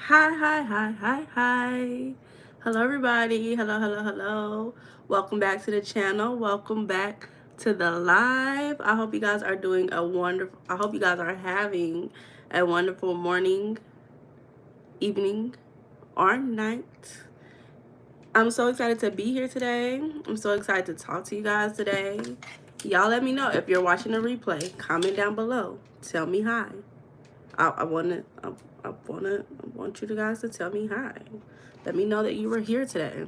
Hi. Hello, everybody. Hello. Welcome back to the channel. Welcome back to the live. I hope you guys are doing I hope you guys are having a wonderful morning, evening, or night. I'm so excited to be here today. I'm so excited to talk to you guys today. Y'all let me know if you're watching a replay. Comment down below. Tell me hi. I want you guys to tell me hi. Let me know that you were here today.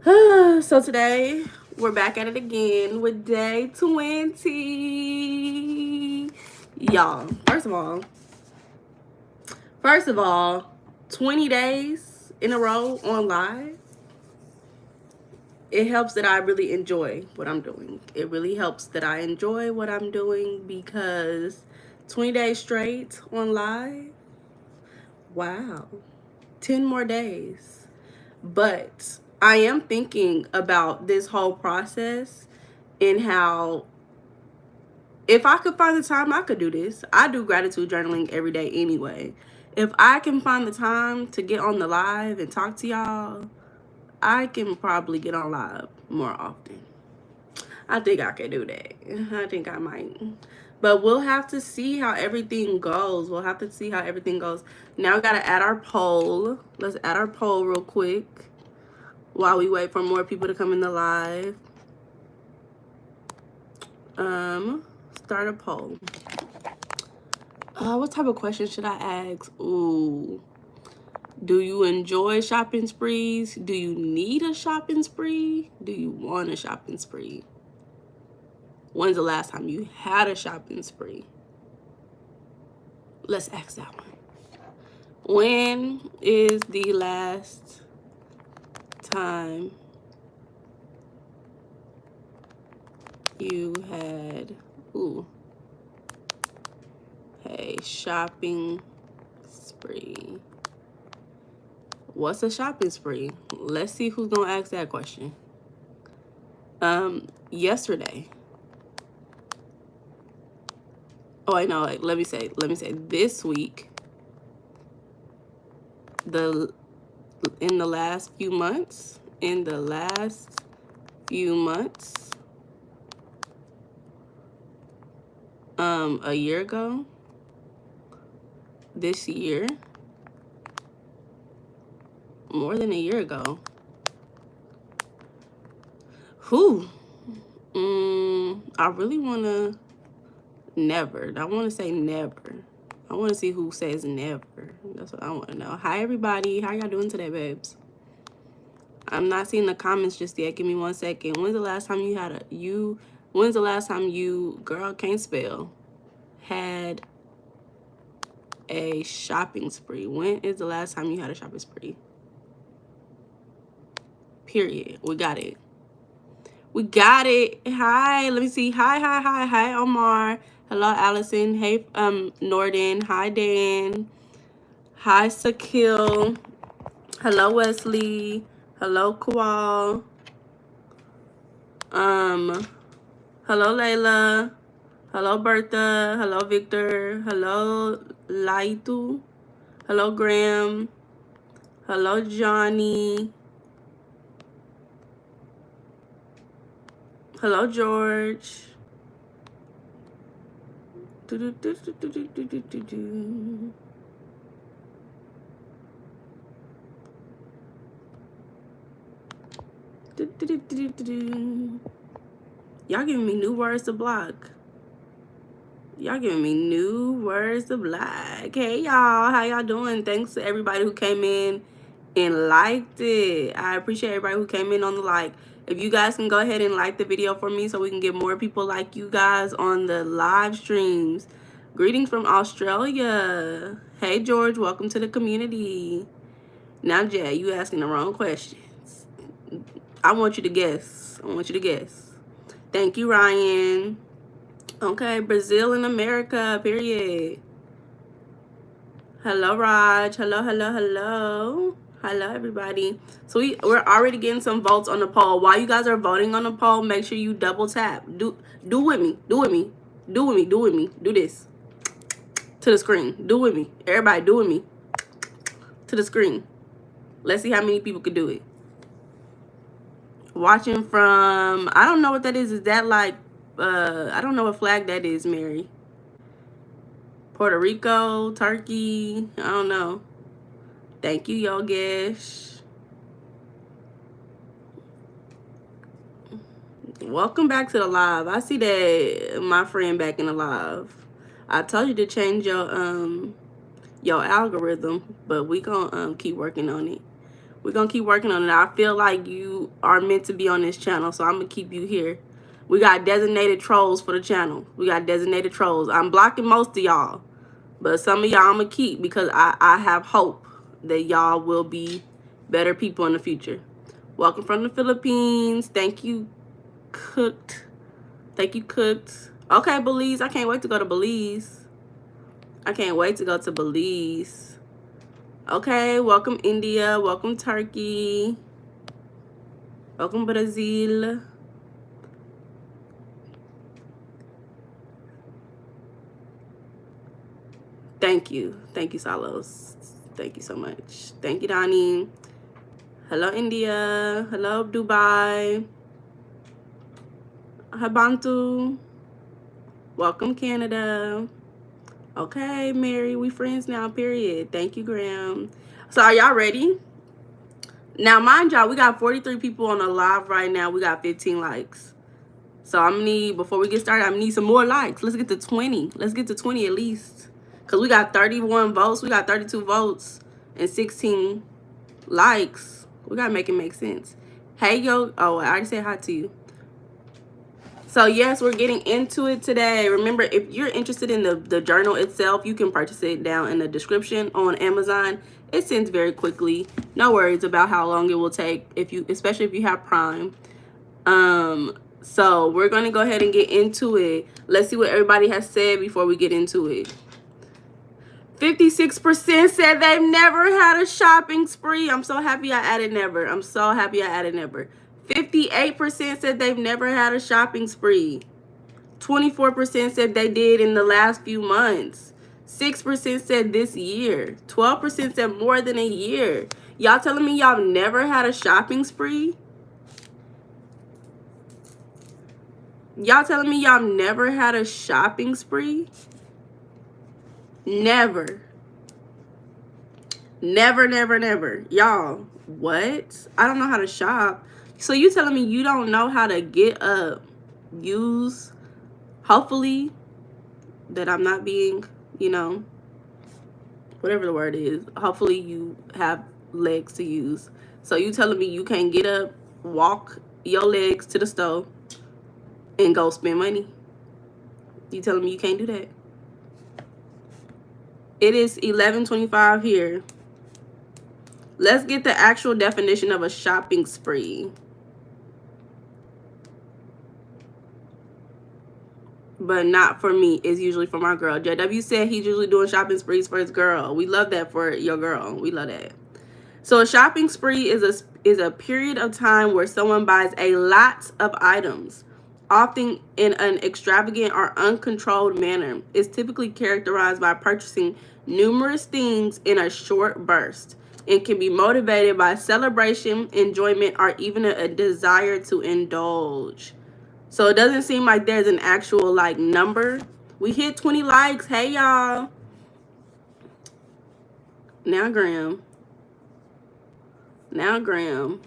So today we're back at it again with day 20. Y'all, first of all, 20 days in a row on live. It helps that I really enjoy what I'm doing. It really helps that I enjoy what I'm doing because 20 days straight on live. Wow. 10 more days. But I am thinking about this whole process and how if I could find the time, I could do this. I do gratitude journaling every day anyway. If I can find the time to get on the live and talk to y'all, I can probably get on live more often. I think I can do that. I think I might. But we'll have to see how everything goes. Now we got to add our poll. Let's add our poll real quick while we wait for more people to come in the live. Start a poll. What type of question should I ask? Ooh. Do you enjoy shopping sprees? Do you need a shopping spree? Do you want a shopping spree? When's the last time you had a shopping spree? Let's ask that one. When is the last time you had a shopping spree? What's a shopping spree? Let's see who's gonna ask that question. Yesterday. Oh, I know. Let me say this week. In the last few months, a year ago, this year, more than a year ago. I really want to never. I want to say never. I want to see who says never. That's what I want to know. Hi, everybody. How y'all doing today, babes? I'm not seeing the comments just yet. Give me 1 second. When's the last time you, girl, can't spell, had a shopping spree? When is the last time you had a shopping spree? Period. We got it. Hi, let me see. Hi, Omar. Hello, Allison. Hey, Norden. Hi, Dan. Hi, Sakil. Hello, Wesley. Hello, Kawal. Hello, Layla. Hello, Bertha. Hello, Victor. Hello, Laitu. Hello, Graham. Hello, Johnny. Hello, George. Y'all giving me new words to block. Hey, y'all. How y'all doing? Thanks to everybody who came in and liked it. I appreciate everybody who came in on the like. If you guys can go ahead and like the video for me so we can get more people like you guys on the live streams. Greetings from Australia. Hey, George. Welcome to the community. Now, Jay, you asking the wrong questions. I want you to guess. Thank you, Ryan. Okay, Brazil and America, period. Hello, Raj. Hello, everybody. So we're already getting some votes on the poll. While you guys are voting on the poll, make sure you double tap. Do with me. Do this to the screen. Do with me. Everybody, do with me. to the screen. Let's see how many people could do it. Watching from, I don't know what that is. Is that like, I don't know what flag that is, Mary. Puerto Rico, Turkey, I don't know. Thank you, Yogesh. Welcome back to the live. I see that my friend back in the live. I told you to change your algorithm, but we gonna keep working on it. We're gonna keep working on it. I feel like you are meant to be on this channel, so I'm gonna keep you here. We got designated trolls for the channel. We got designated trolls. I'm blocking most of y'all, but some of y'all I'm gonna keep because I have hope that y'all will be better people in the future. Welcome from the Philippines. Thank you, Cooked. Thank you, Cooked. Okay, Belize. I can't wait to go to Belize. I can't wait to go to Belize. Okay, welcome India. Welcome Turkey. Welcome Brazil. Thank you. Thank you, Salos. Thank you so much. Thank you, Donnie. Hello, India. Hello, Dubai. Habantu. Welcome, Canada. Okay, Mary, we friends now, period. Thank you, Graham. So are y'all ready? Now, mind y'all, we got 43 people on the live right now. We got 15 likes. So I'm gonna need, before we get started, I'm gonna need some more likes. Let's get to 20. Let's get to 20 at least. Because we got 31 votes. We got 32 votes and 16 likes. We gotta make it make sense. Hey, yo. Oh, I already said hi to you. So yes, we're getting into it today. Remember, if you're interested in the journal itself, you can purchase it down in the description on Amazon. It sends very quickly. No worries about how long it will take, especially if you have Prime. So we're gonna go ahead and get into it. Let's see what everybody has said before we get into it. 56% said they've never had a shopping spree. I'm so happy I added never. I'm so happy I added never. 58% said they've never had a shopping spree. 24% said they did in the last few months. 6% said this year. 12% said more than a year. Y'all telling me y'all never had a shopping spree? Y'all telling me y'all never had a shopping spree? Never. Never, never, never. Y'all, what? I don't know how to shop. So you telling me you don't know how to get up, use, hopefully, that I'm not being, you know, whatever the word is. Hopefully you have legs to use. So you telling me you can't get up, walk your legs to the stove, and go spend money? You telling me you can't do that? It is 11:25 here. Let's get the actual definition of a shopping spree. But not for me. It's usually for my girl. JW said he's usually doing shopping sprees for his girl. We love that for your girl. We love that. So a shopping spree is a period of time where someone buys a lot of items, often in an extravagant or uncontrolled manner. It's typically characterized by purchasing numerous things in a short burst. It can be motivated by celebration, enjoyment, or even a desire to indulge. So it doesn't seem like there's an actual like number. We hit 20 likes. Hey, y'all. Now, Graham. Now, Graham.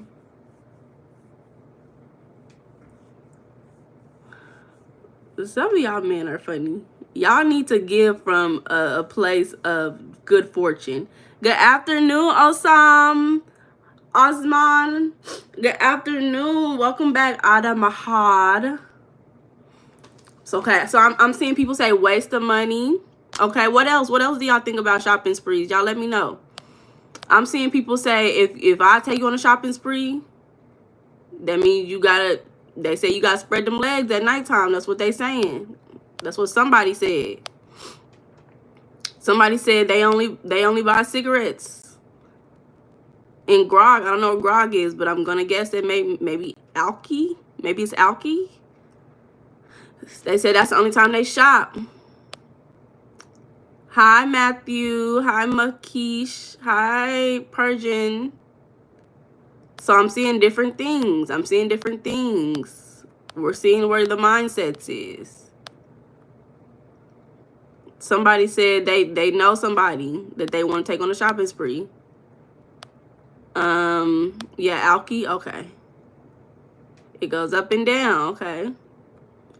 Some of y'all men are funny. Y'all need to give from a place of good fortune. Good afternoon, Osam. Osman. Good afternoon. Welcome back, Ada Mahad. So, okay, so I'm seeing people say waste of money. Okay, what else? What else do y'all think about shopping sprees? Y'all let me know. I'm seeing people say if I take you on a shopping spree, that means you gotta, they say you gotta spread them legs at nighttime. That's what they saying. That's what somebody said. Somebody said they only buy cigarettes and grog. I don't know what grog is, but I'm gonna guess that maybe alky. Maybe it's alky. They said that's the only time they shop. Hi, Matthew. Hi, Makish. Hi, Persian. So I'm seeing different things. I'm seeing different things. We're seeing where the mindsets is. Somebody said they know somebody that they want to take on a shopping spree. Yeah, Alki. Okay. It goes up and down. Okay.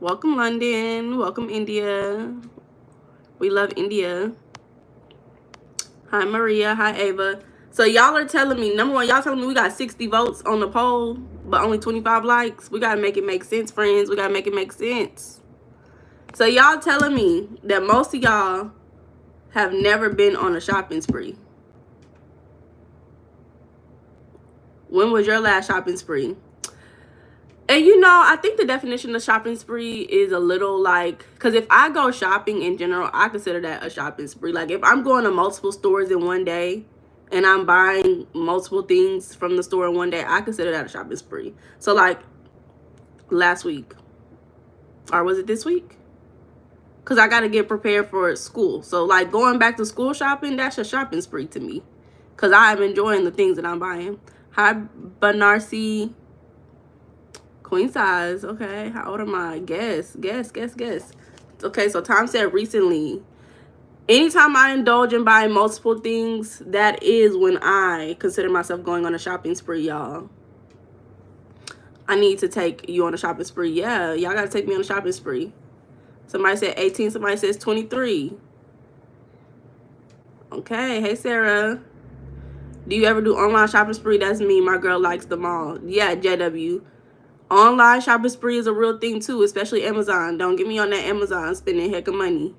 Welcome, London. Welcome, India. We love India. Hi, Maria. Hi, Ava. So y'all are telling me, number one, y'all telling me we got 60 votes on the poll, but only 25 likes. We got to make it make sense, friends. We got to make it make sense. So y'all telling me that most of y'all have never been on a shopping spree. When was your last shopping spree? And you know, I think the definition of shopping spree is a little like, because if I go shopping in general, I consider that a shopping spree. Like if I'm going to multiple stores in one day and I'm buying multiple things from the store in one day, I consider that a shopping spree. So like last week, or was it this week? Because I got to get prepared for school. So like going back to school shopping, that's a shopping spree to me. Because I'm enjoying the things that I'm buying. Hi, Banarsi. Queen size. Okay. How old am I? Guess. Okay, so Tom said recently. Anytime I indulge in buying multiple things, that is when I consider myself going on a shopping spree, y'all. I need to take you on a shopping spree. Yeah, y'all got to take me on a shopping spree. Somebody said 18. Somebody says 23. Okay. Hey, Sarah. Do you ever do online shopping spree? That's me. My girl likes them all. Yeah, JW. Online shopping spree is a real thing too, especially Amazon. Don't get me on that Amazon spending heck of money.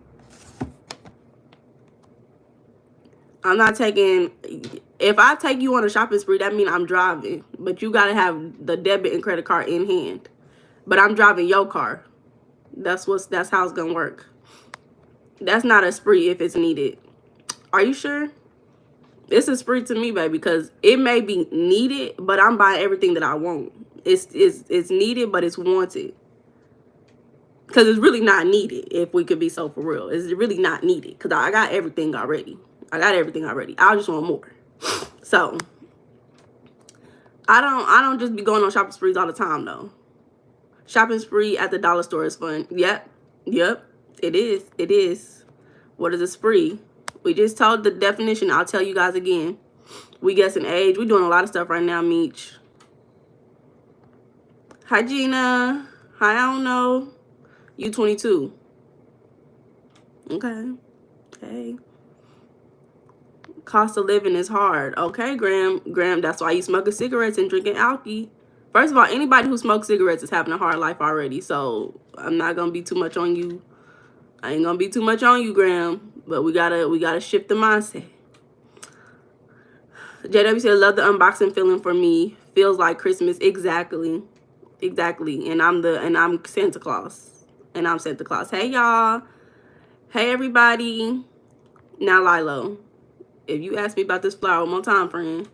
I'm not taking, if I take you on a shopping spree, that means I'm driving. But you got to have the debit and credit card in hand. But I'm driving your car. That's how it's going to work. That's not a spree if it's needed. Are you sure? It's a spree to me, baby, because it may be needed, but I'm buying everything that I want. It's needed, but it's wanted. Because it's really not needed, if we could be so for real. It's really not needed, because I got everything already. I just want more. So, I don't just be going on shopping sprees all the time, though. Shopping spree at the dollar store is fun. Yep, it is. What is a spree? We just told the definition. I'll tell you guys again. We guessing age. We're doing a lot of stuff right now, Meech. Hi, Gina. Hi, I don't know. You 22. Okay. Hey. Cost of living is hard. Okay, Graham, that's why you smoking cigarettes and drinking alky. First of all, anybody who smokes cigarettes is having a hard life already. So I'm not gonna be too much on you. I ain't gonna be too much on you, Graham. But we gotta shift the mindset. JW said, love the unboxing feeling for me. Feels like Christmas. Exactly. And I'm Santa Claus. Hey y'all. Hey everybody. Now Lilo. If you ask me about this flower one more time, friend.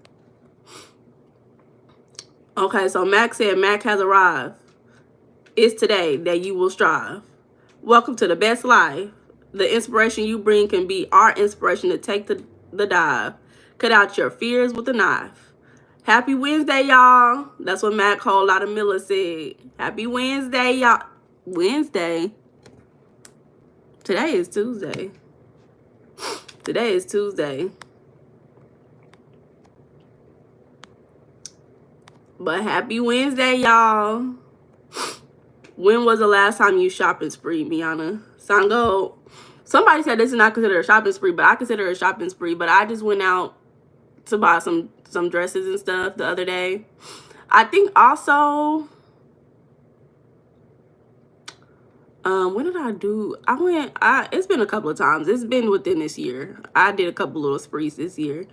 Okay, so Mac said Mac has arrived. It's today that you will strive. Welcome to the best life. The inspiration you bring can be our inspiration to take the dive. Cut out your fears with a knife. Happy Wednesday, y'all. That's what Mac Whole Lotta Miller said. Happy Wednesday, y'all. Wednesday? Today is Tuesday. But happy Wednesday, y'all. When was the last time you shopping spree, Meiana? Sango. Somebody said this is not considered a shopping spree, but I consider it a shopping spree. But I just went out to buy some dresses and stuff the other day. I think also, when did I do? It's been a couple of times. It's been within this year. I did a couple little sprees this year.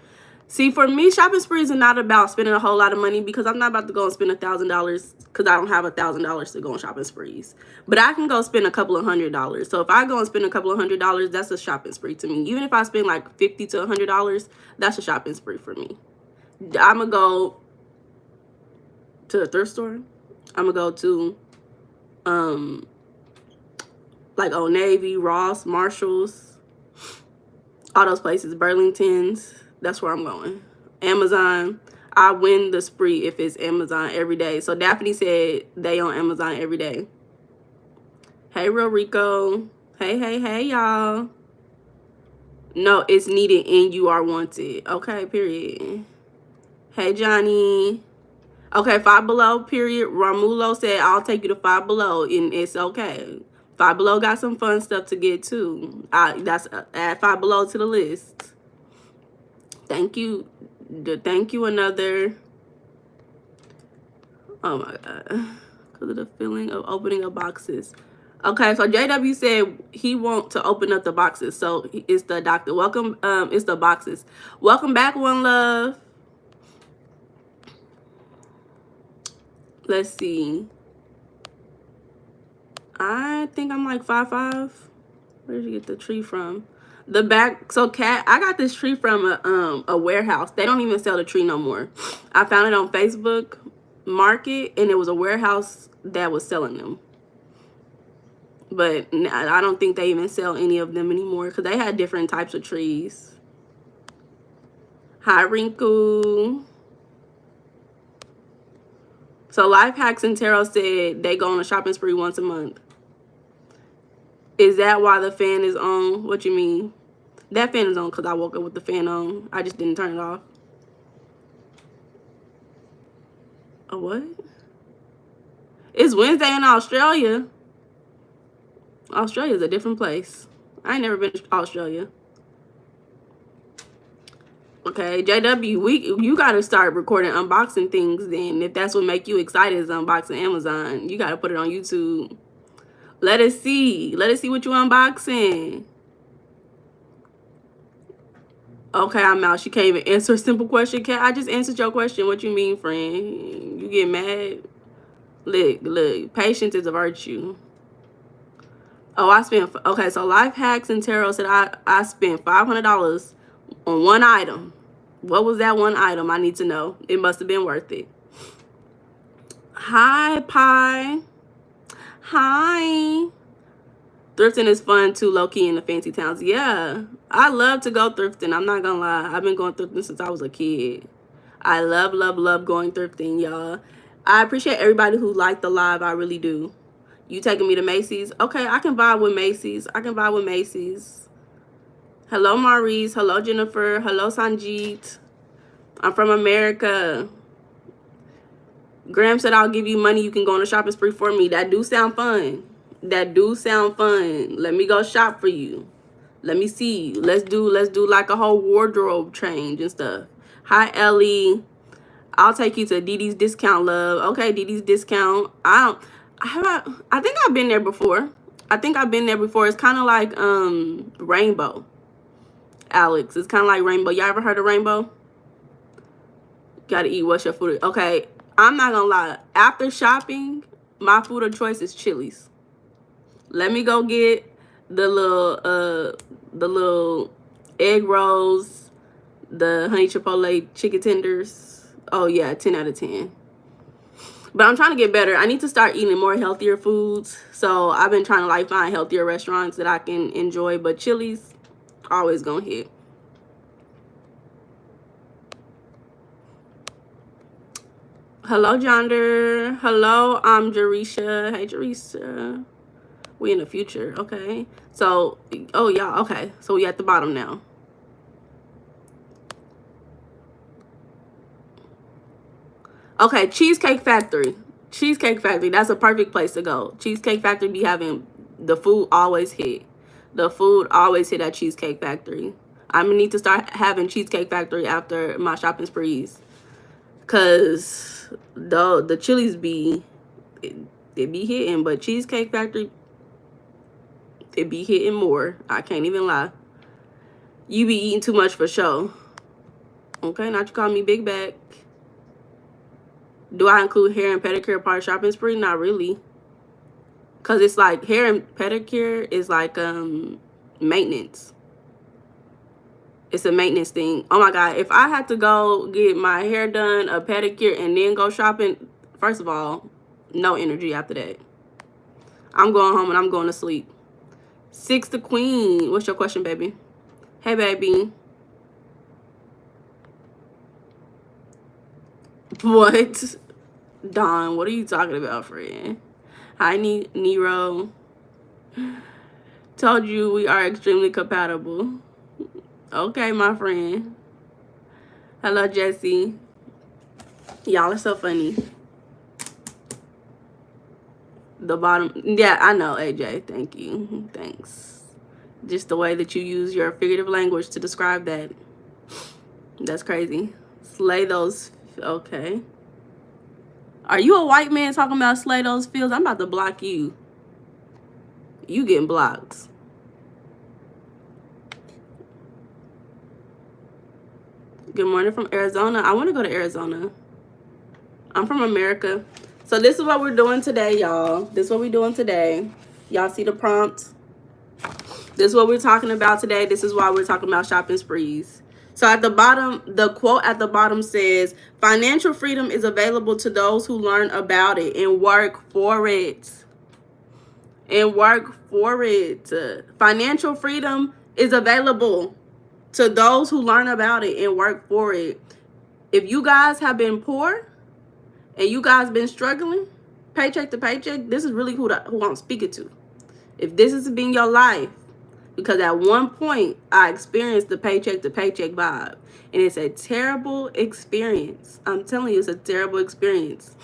See, for me, shopping sprees are not about spending a whole lot of money, because I'm not about to go and spend $1,000 because I don't have $1,000 to go on shopping sprees. But I can go spend a couple of $100s. So if I go and spend a couple of $100s, that's a shopping spree to me. Even if I spend like $50 to $100, that's a shopping spree for me. I'm going to go to the thrift store. I'm going to go to like Old Navy, Ross, Marshalls. All those places. Burlington's. That's where I'm going. Amazon. I win the spree if it's Amazon every day. So Daphne said they on Amazon every day. Hey, Real Rico. Hey, y'all. No, it's needed and you are wanted. Okay, period. Hey, Johnny. Okay, Five Below, period. Ramulo said, I'll take you to Five Below, and it's okay. Five Below got some fun stuff to get, too. That's add Five Below to the list. Thank you. Thank you, another. Oh, my God. Because of the feeling of opening up boxes. Okay, so JW said he want to open up the boxes. So it's the doctor. Welcome. It's the boxes. Welcome back, One Love. Let's see. I think I'm like 5'5". Where did you get the tree from? The back. So Cat, I got this tree from a warehouse. They don't even sell the tree no more. I found it on Facebook Market, and it was a warehouse that was selling them. But I don't think they even sell any of them anymore because they had different types of trees. Hi, Rinku. So Life Hacks and Tarot said they go on a shopping spree once a month. Is that why the fan is on? What you mean? That fan is on because I woke up with the fan on. I just didn't turn it off. A what? It's Wednesday in Australia. Australia's a different place. I ain't never been to Australia. Okay, JW, you gotta start recording unboxing things then. If that's what make you excited is unboxing Amazon. You gotta put it on YouTube. Let us see. Let us see what you unboxing. Okay, I'm out. She can't even answer a simple question. I just answered your question. What you mean, friend? You get mad? Look. Patience is a virtue. Oh, I spent... Okay, so Life Hacks and Tarot said I spent $500 on one item. What was that one item? I need to know. It must have been worth it. Hi, Pie. Hi. Thrifting is fun too, low-key in the fancy towns. Yeah, I love to go thrifting. I'm not gonna lie. I've been going thrifting since I was a kid. I love going thrifting, y'all. I appreciate everybody who liked the live. I really do. You taking me to Macy's? Okay, I can vibe with Macy's. Hello, Maurice. Hello, Jennifer. Hello, Sanjeet. I'm from America. Graham said, I'll give you money. You can go on a shopping spree for me. That do sound fun. Let me go shop for you. Let me see. Let's do like a whole wardrobe change and stuff. Hi, Ellie. I'll take you to Didi's Discount, love. Okay, Didi's Discount. I think I've been there before. It's kind of like Rainbow. Alex, it's kind of like Rainbow. Y'all ever heard of Rainbow? Gotta eat. What's your food? Okay, I'm not gonna lie. After shopping, my food of choice is Chili's. Let me go get the little egg rolls, the honey chipotle chicken tenders. Oh yeah, 10 out of 10. But I'm trying to get better. I need to start eating more healthier foods. So I've been trying to like find healthier restaurants that I can enjoy. But Chili's always gonna hit. Hello, Jonder. Hello, I'm Jerisha. Hey, Jerisha. We in the future. Okay. So, oh, y'all. Okay. So we at the bottom now. Okay, Cheesecake Factory. That's a perfect place to go. Cheesecake Factory be having the food always hit. At Cheesecake Factory. I'm gonna need to start having Cheesecake Factory after my shopping sprees. Cause the Chili's be hitting, but Cheesecake Factory it be hitting more. I can't even lie. You be eating too much for sure. Okay, not you call me big back. Do I include hair and pedicure part of shopping spree? Not really. Cause it's like hair and pedicure is like maintenance. It's a maintenance thing. Oh my God, if I had to go get my hair done, a pedicure, and then go shopping, first of all, no energy after that. I'm going home and I'm going to sleep. 6 the Queen. What's your question, baby? Hey, baby. What? Don, what are you talking about, friend? Hi, Nero. Told you we are extremely compatible. Okay, my friend. Hello, Jesse. Y'all are so funny. The bottom. Yeah, I know, AJ. Thank you. Thanks. Just the way that you use your figurative language to describe that. That's crazy. Slay those. Okay. Are you a white man talking about slay those fields? I'm about to block you. You getting blocked. Good morning from Arizona. I want to go to Arizona. I'm from America. So this is what we're doing today, y'all. This is what we're doing today. Y'all see the prompt? This is what we're talking about today. This is why we're talking about shopping sprees. So at the bottom, the quote at the bottom says, financial freedom is available to those who learn about it and work for it. And work for it. Financial freedom is available to those who learn about it and work for it. If you guys have been poor and you guys been struggling, paycheck to paycheck, this is really who I'm speaking to. If this has been your life, because at one point I experienced the paycheck to paycheck vibe, and it's a terrible experience. I'm telling you, it's a terrible experience.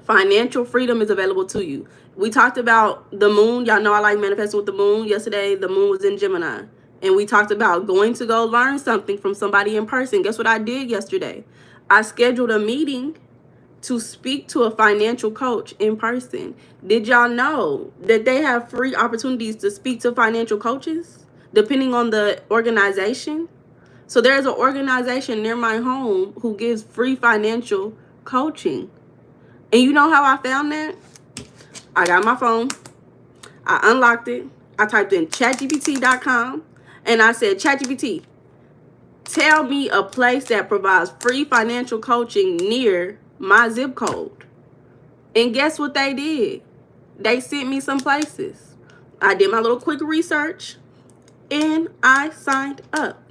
Financial freedom is available to you. We talked about the moon. Y'all know I like manifesting with the moon. Yesterday, the moon was in Gemini. And we talked about going to go learn something from somebody in person. Guess what I did yesterday? I scheduled a meeting to speak to a financial coach in person. Did y'all know that they have free opportunities to speak to financial coaches depending on the organization? So there's an organization near my home who gives free financial coaching. And you know how I found that? I got my phone. I unlocked it. I typed in chatgpt.com and I said, ChatGPT, tell me a place that provides free financial coaching near my zip code. And guess what they did? They sent me some places. I did my little quick research and I signed up.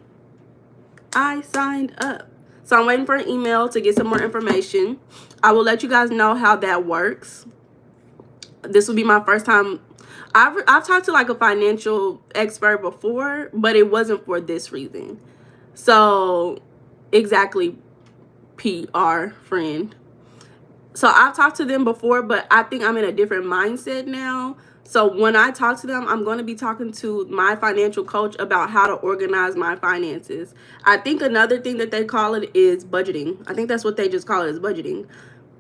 So I'm waiting for an email to get some more information. I will let you guys know how that works. This will be my first time. I've talked to like a financial expert before, but it wasn't for this reason. So exactly, PR friend. So I've talked to them before, but I think I'm in a different mindset now. So when I talk to them, I'm going to be talking to my financial coach about how to organize my finances. I think another thing that they call it is budgeting. I think that's what they just call it, is budgeting.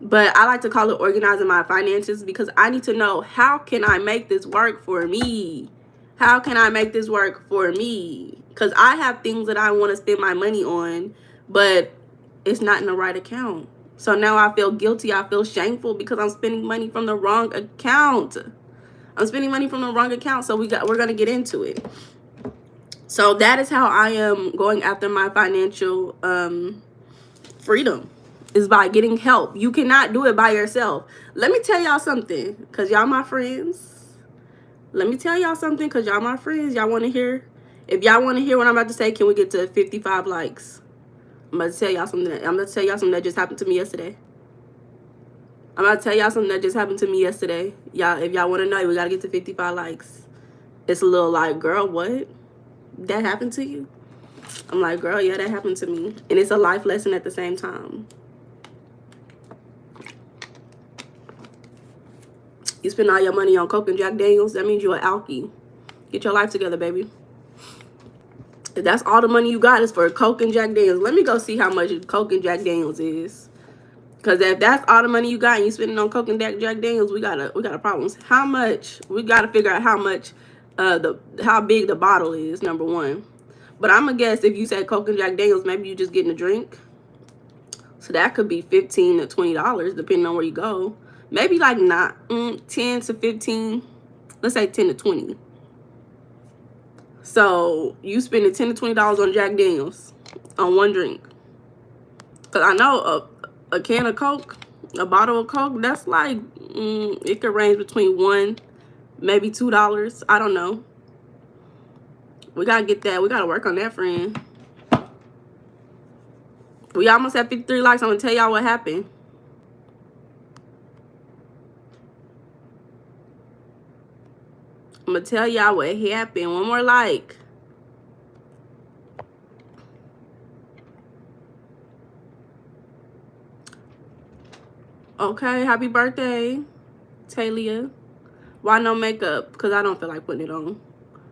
But I like to call it organizing my finances because I need to know, how can I make this work for me? How can I make this work for me? Because I have things that I want to spend my money on, but it's not in the right account. So now I feel guilty. I feel shameful because I'm spending money from the wrong account. So we're going to get into it. So that is how I am going after my financial freedom, is by getting help. You cannot do it by yourself. Let me tell y'all something, because y'all my friends. Y'all want to hear? If y'all want to hear what I'm about to say, can we get to 55 likes? I'm about to tell y'all something that just happened to me yesterday. Y'all, if y'all want to know, we got to get to 55 likes. It's a little like, girl, what? That happened to you? I'm like, girl, yeah, that happened to me. And it's a life lesson at the same time. You spend all your money on Coke and Jack Daniels, that means you're an alkie. Get your life together, baby. If that's all the money you got is for Coke and Jack Daniels, let me go see how much Coke and Jack Daniels is. Because if that's all the money you got and you spending on Coke and Jack Daniels, we got a problem. How much? We got to figure out how much, how big the bottle is, number one. But I'm going to guess if you said Coke and Jack Daniels, maybe you just getting a drink. So that could be $15 to $20, depending on where you go. Maybe like 10 to 15. Let's say 10 to 20. So you spending $10 to $20 on Jack Daniels on one drink. Because I know a can of Coke, a bottle of Coke, that's like, it could range between $1, maybe $2. I don't know. We gotta get that. We gotta work on that, friend. We almost at 53 likes. I'm gonna tell y'all what happened. I'm gonna tell y'all what happened. One more like. Okay, happy birthday, Talia. Why no makeup? Because I don't feel like putting it on.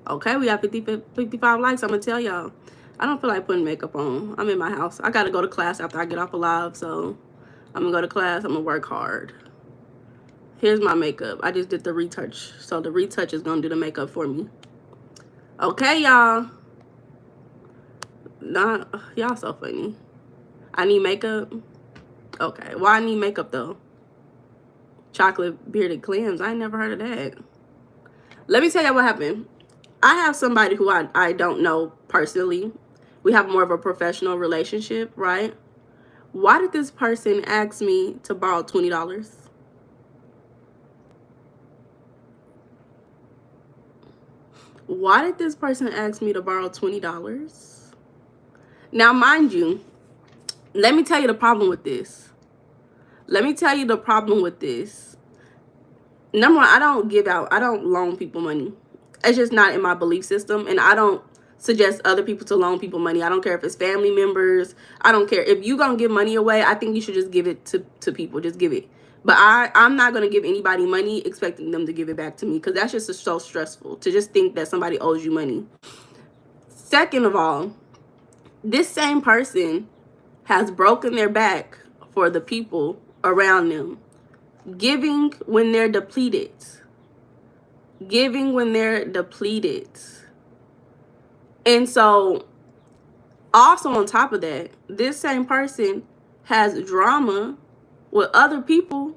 Okay, we got 55 likes. I'm gonna tell y'all. I don't feel like putting makeup on. I'm in my house. I gotta go to class after I get off of live, so I'm gonna go to class. I'm gonna work hard. Here's my makeup. I just did the retouch, so the retouch is gonna do the makeup for me. Okay, y'all. Y'all so funny. I need makeup. Okay, why I need makeup though? Chocolate bearded clams. I ain't never heard of that. Let me tell y'all what happened. I have somebody who I don't know personally. We have more of a professional relationship, right? Why did this person ask me to borrow $20? Why did this person ask me to borrow $20? Now, mind you, let me tell you the problem with this. Number one, I don't loan people money. It's just not in my belief system, and I don't suggest other people to loan people money. I don't care if it's family members. I don't care. If you gonna give money away, I think you should just give it to people. Just give it. But I'm not gonna give anybody money expecting them to give it back to me, because that's just so stressful to just think that somebody owes you money. Second of all, this same person has broken their back for the people around them, giving when they're depleted. And so, also on top of that, this same person has drama with other people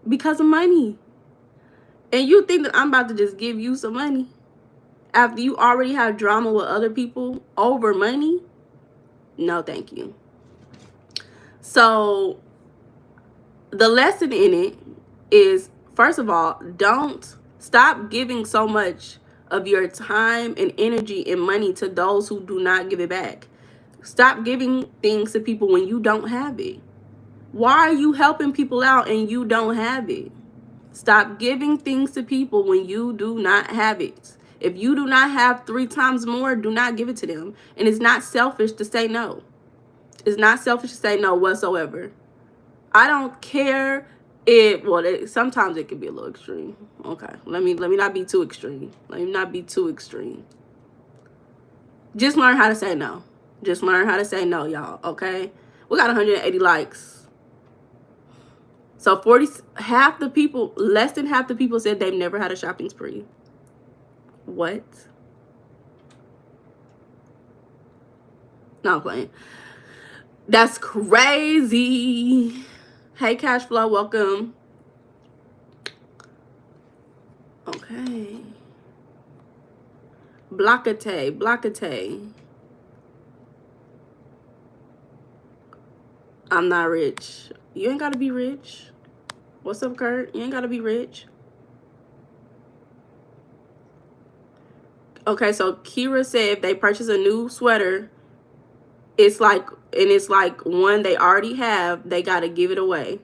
because of money. And you think that I'm about to just give you some money after you already have drama with other people over money? No, thank you. So the lesson in it is, first of all, don't stop giving so much of your time and energy and money to those who do not give it back. Stop giving things to people when you don't have it. Why are you helping people out and you don't have it? Stop giving things to people when you do not have it. If you do not have 3 times more, do not give it to them. And it's not selfish to say no. It's not selfish to say no whatsoever. I don't care if, well, sometimes it can be a little extreme. Okay, let me not be too extreme. Just learn how to say no. Just learn how to say no, y'all, okay? We got 180 likes. So less than half the people said they've never had a shopping spree. What? No, I'm playing. That's crazy. Hey, Cash Flow, welcome. Okay. Blockate. I'm not rich. You ain't gotta be rich. What's up, Kurt? You ain't gotta be rich. Okay, so Kira said if they purchase a new sweater, it's like one they already have, they gotta give it away.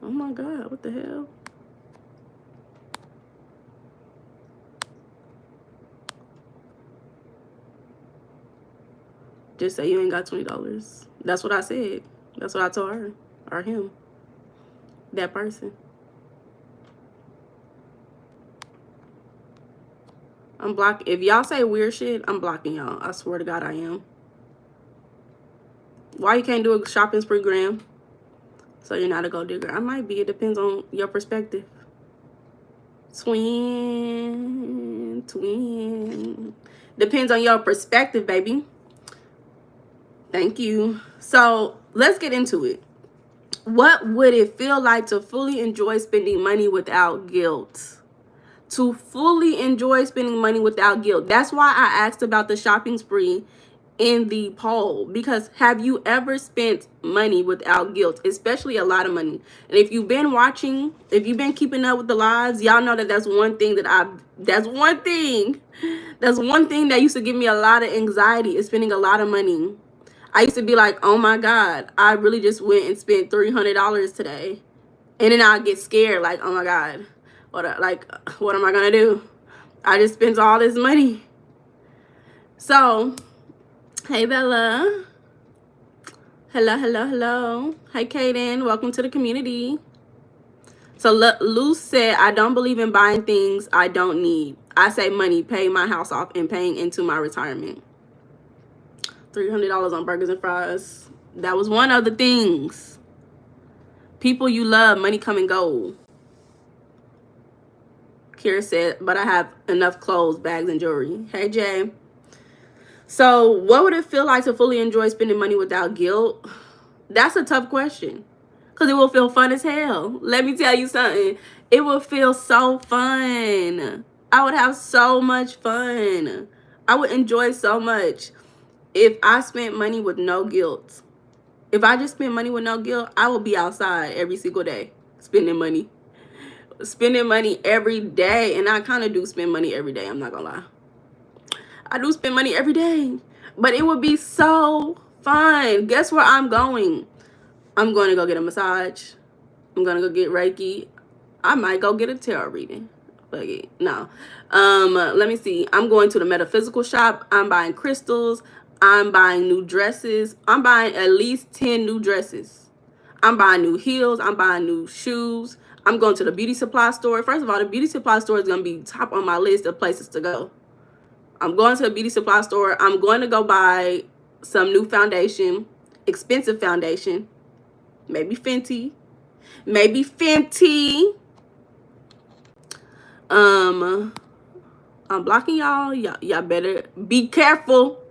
Oh my God, what the hell? Just say you ain't got $20. That's what I said. That's what I told her or him. That person. I'm blocking. If y'all say weird shit, I'm blocking y'all. I swear to God I am. Why you can't do a shopping spree, Graham? So you're not a gold digger. I might be. It depends on your perspective. Twin. Depends on your perspective, baby. Thank you. So let's get into it. What would it feel like to fully enjoy spending money without guilt? To fully enjoy spending money without guilt. That's why I asked about the shopping spree in the poll, because have you ever spent money without guilt, especially a lot of money? And if you've been watching, if you've been keeping up with the lives, y'all know that that's one thing that used to give me a lot of anxiety, is spending a lot of money. I used to be like, oh my God, I really just went and spent $300 today. And then I get scared, like, oh my God, what am I gonna do? I just spent all this money. So, hey Bella. Hello. Hi Kaden, welcome to the community. So Lou said, I don't believe in buying things I don't need. I save money, pay my house off, and paying into my retirement. $300 on burgers and fries. That was one of the things. People you love, money come and go. Kira said, but I have enough clothes, bags, and jewelry. Hey Jay. So what would it feel like to fully enjoy spending money without guilt? That's a tough question, because it will feel fun as hell. Let me tell you something. It will feel so fun. I would have so much fun. I would enjoy so much if I spent money with no guilt. If I just spent money with no guilt, I will be outside every single day spending money. Spending money every day. And I kind of do spend money every day. I'm not going to lie. I do spend money every day. But it would be so fun. Guess where I'm going? I'm going to go get a massage. I'm going to go get Reiki. I might go get a tarot reading. Fuck it. No. Let me see. I'm going to the metaphysical shop. I'm buying crystals. I'm buying new dresses. I'm buying at least 10 new dresses. I'm buying new heels. I'm buying new shoes. I'm going to the beauty supply store. First of all, the beauty supply store is going to be top on my list of places to go. I'm going to the beauty supply store. I'm going to go buy some new foundation, expensive foundation, maybe Fenty. I'm blocking y'all. Y'all better be careful.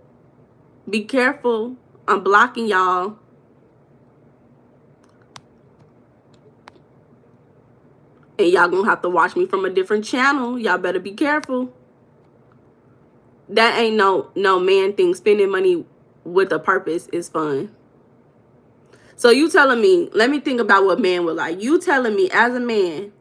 Be careful. I'm blocking y'all. And y'all gonna have to watch me from a different channel. Y'all better be careful. That ain't no man thing. Spending money with a purpose is fun. So you telling me, let me think about what man would like. You telling me as a man,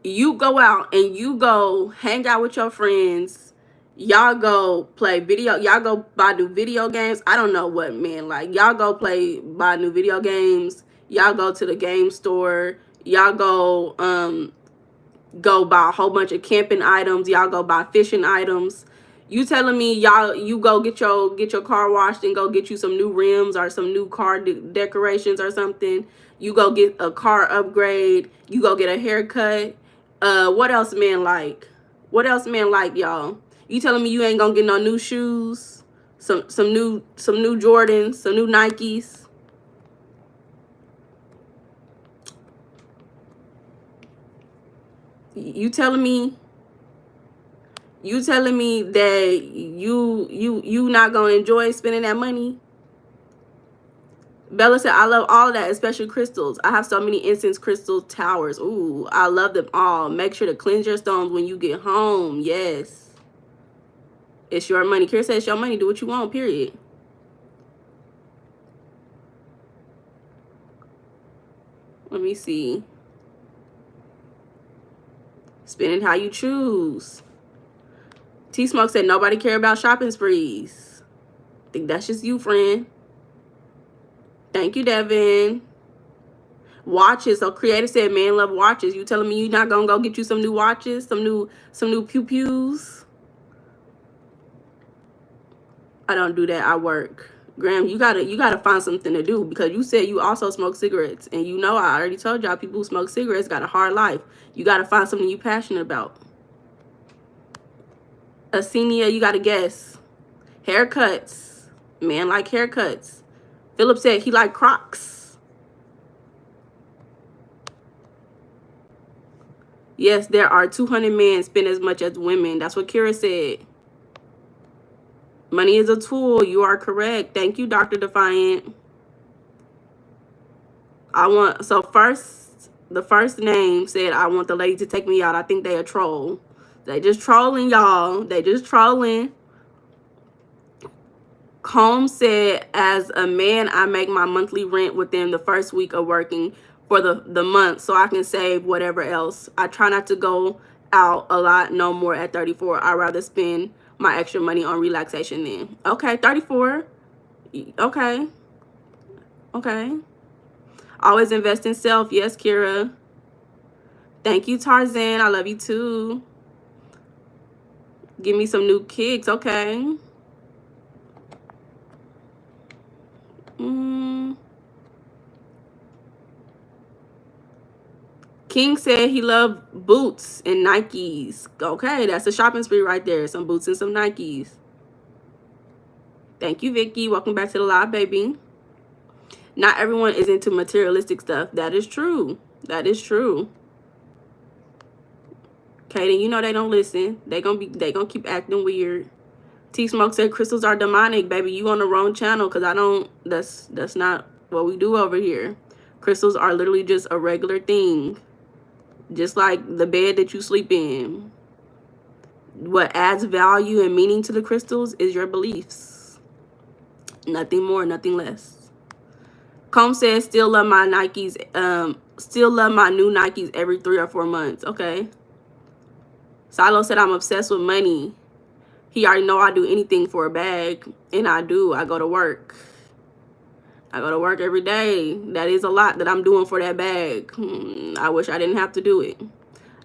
you go out and you go hang out with your friends. Y'all go play video. Y'all go buy new video games. I don't know what men like. Y'all go buy new video games. Y'all go to the game store. Y'all go buy a whole bunch of camping items. Y'all go buy fishing items. You telling me you go get your car washed and go get you some new rims or some new car decorations or something. You go get a car upgrade. You go get a haircut. What else men like? What else men like, y'all? You telling me you ain't gonna get no new shoes? Some new Jordans, some new Nikes. You telling me that you not gonna enjoy spending that money? Bella said, I love all of that, especially crystals. I have so many incense crystal towers. Ooh, I love them all. Make sure to cleanse your stones when you get home. Yes. It's your money. Kira said it's your money. Do what you want, period. Let me see. Spend it how you choose. T-Smoke said nobody care about shopping sprees. I think that's just you, friend. Thank you, Devin. Watches. So Creator said man love watches. You telling me you not gonna go get you some new watches, some new pew-pews? I don't do that. I work. Graham, you gotta find something to do, because you said you also smoke cigarettes, and you know I already told y'all people who smoke cigarettes got a hard life. You gotta find something you passionate about. Asenia, you gotta guess. Haircuts. Man like haircuts. Philip said he like Crocs. Yes, there are 200 men spend as much as women. That's what Kira said. Money is a tool. You are correct. Thank you, Dr. Defiant. The first name said, I want the lady to take me out. I think they a troll. They just trolling, y'all. They just trolling. Combs said, as a man, I make my monthly rent within the first week of working for the month so I can save whatever else. I try not to go out a lot no more at 34. I'd rather spend my extra money on relaxation then. Okay, 34. Okay. Okay. Always invest in self. Yes, Kira. Thank you, Tarzan. I love you too. Give me some new kicks. Okay. King said he loved boots and Nikes. Okay, that's a shopping spree right there. Some boots and some Nikes. Thank you, Vicky. Welcome back to the live, baby. Not everyone is into materialistic stuff. That is true. That is true. Kaden, you know they don't listen. They gonna keep acting weird. T Smoke said crystals are demonic, baby. You on the wrong channel, because I don't, that's not what we do over here. Crystals are literally just a regular thing. Just like the bed that you sleep in. What adds value and meaning to the crystals is your beliefs. Nothing more, nothing less. Combs says still love my Nikes, still love my new Nikes every 3 or 4 months. Okay. Silo said I'm obsessed with money. He already know I do anything for a bag, and I do. I go to work. I go to work every day. That is a lot that I'm doing for that bag. I wish I didn't have to do it.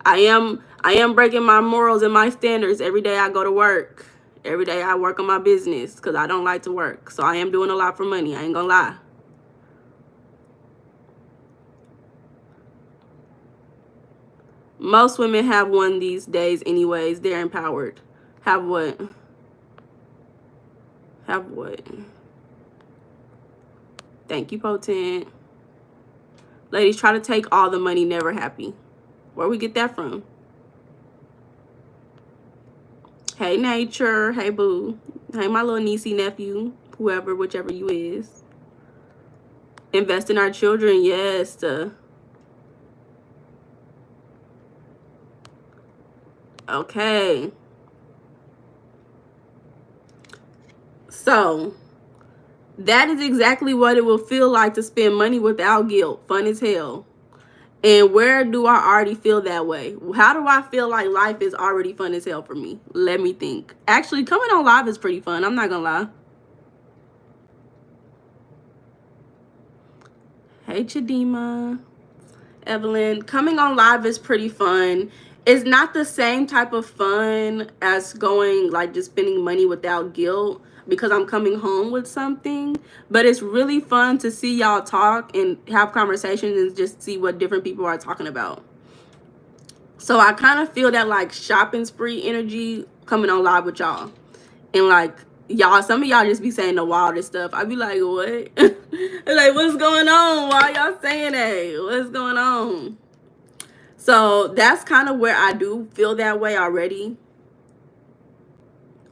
I am breaking my morals and my standards every day I go to work. Every day I work on my business because I don't like to work. So I am doing a lot for money. I ain't gonna lie. Most women have one these days anyways. They're empowered. Have what? Have what? Thank you, Potent. Ladies, try to take all the money, never happy. Where we get that from? Hey, Nature. Hey, Boo. Hey, my little niecey, nephew. Whoever, whichever you is. Invest in our children, yes. Okay. So, that is exactly what it will feel like to spend money without guilt. Fun as hell. And where do I already feel that way? How do I feel like life is already fun as hell for me? Let me think. Actually, coming on live is pretty fun. I'm not gonna lie. Hey, Chidima. Evelyn, coming on live is pretty fun. It's not the same type of fun as going, like, just spending money without guilt because I'm coming home with something. But it's really fun to see y'all talk and have conversations and just see what different people are talking about. So I kind of feel that, like, shopping spree energy coming on live with y'all. And, like, y'all, some of y'all just be saying the wildest stuff. I be like, what? Like, what's going on? Why y'all saying that? What's going on? So that's kind of where I do feel that way already.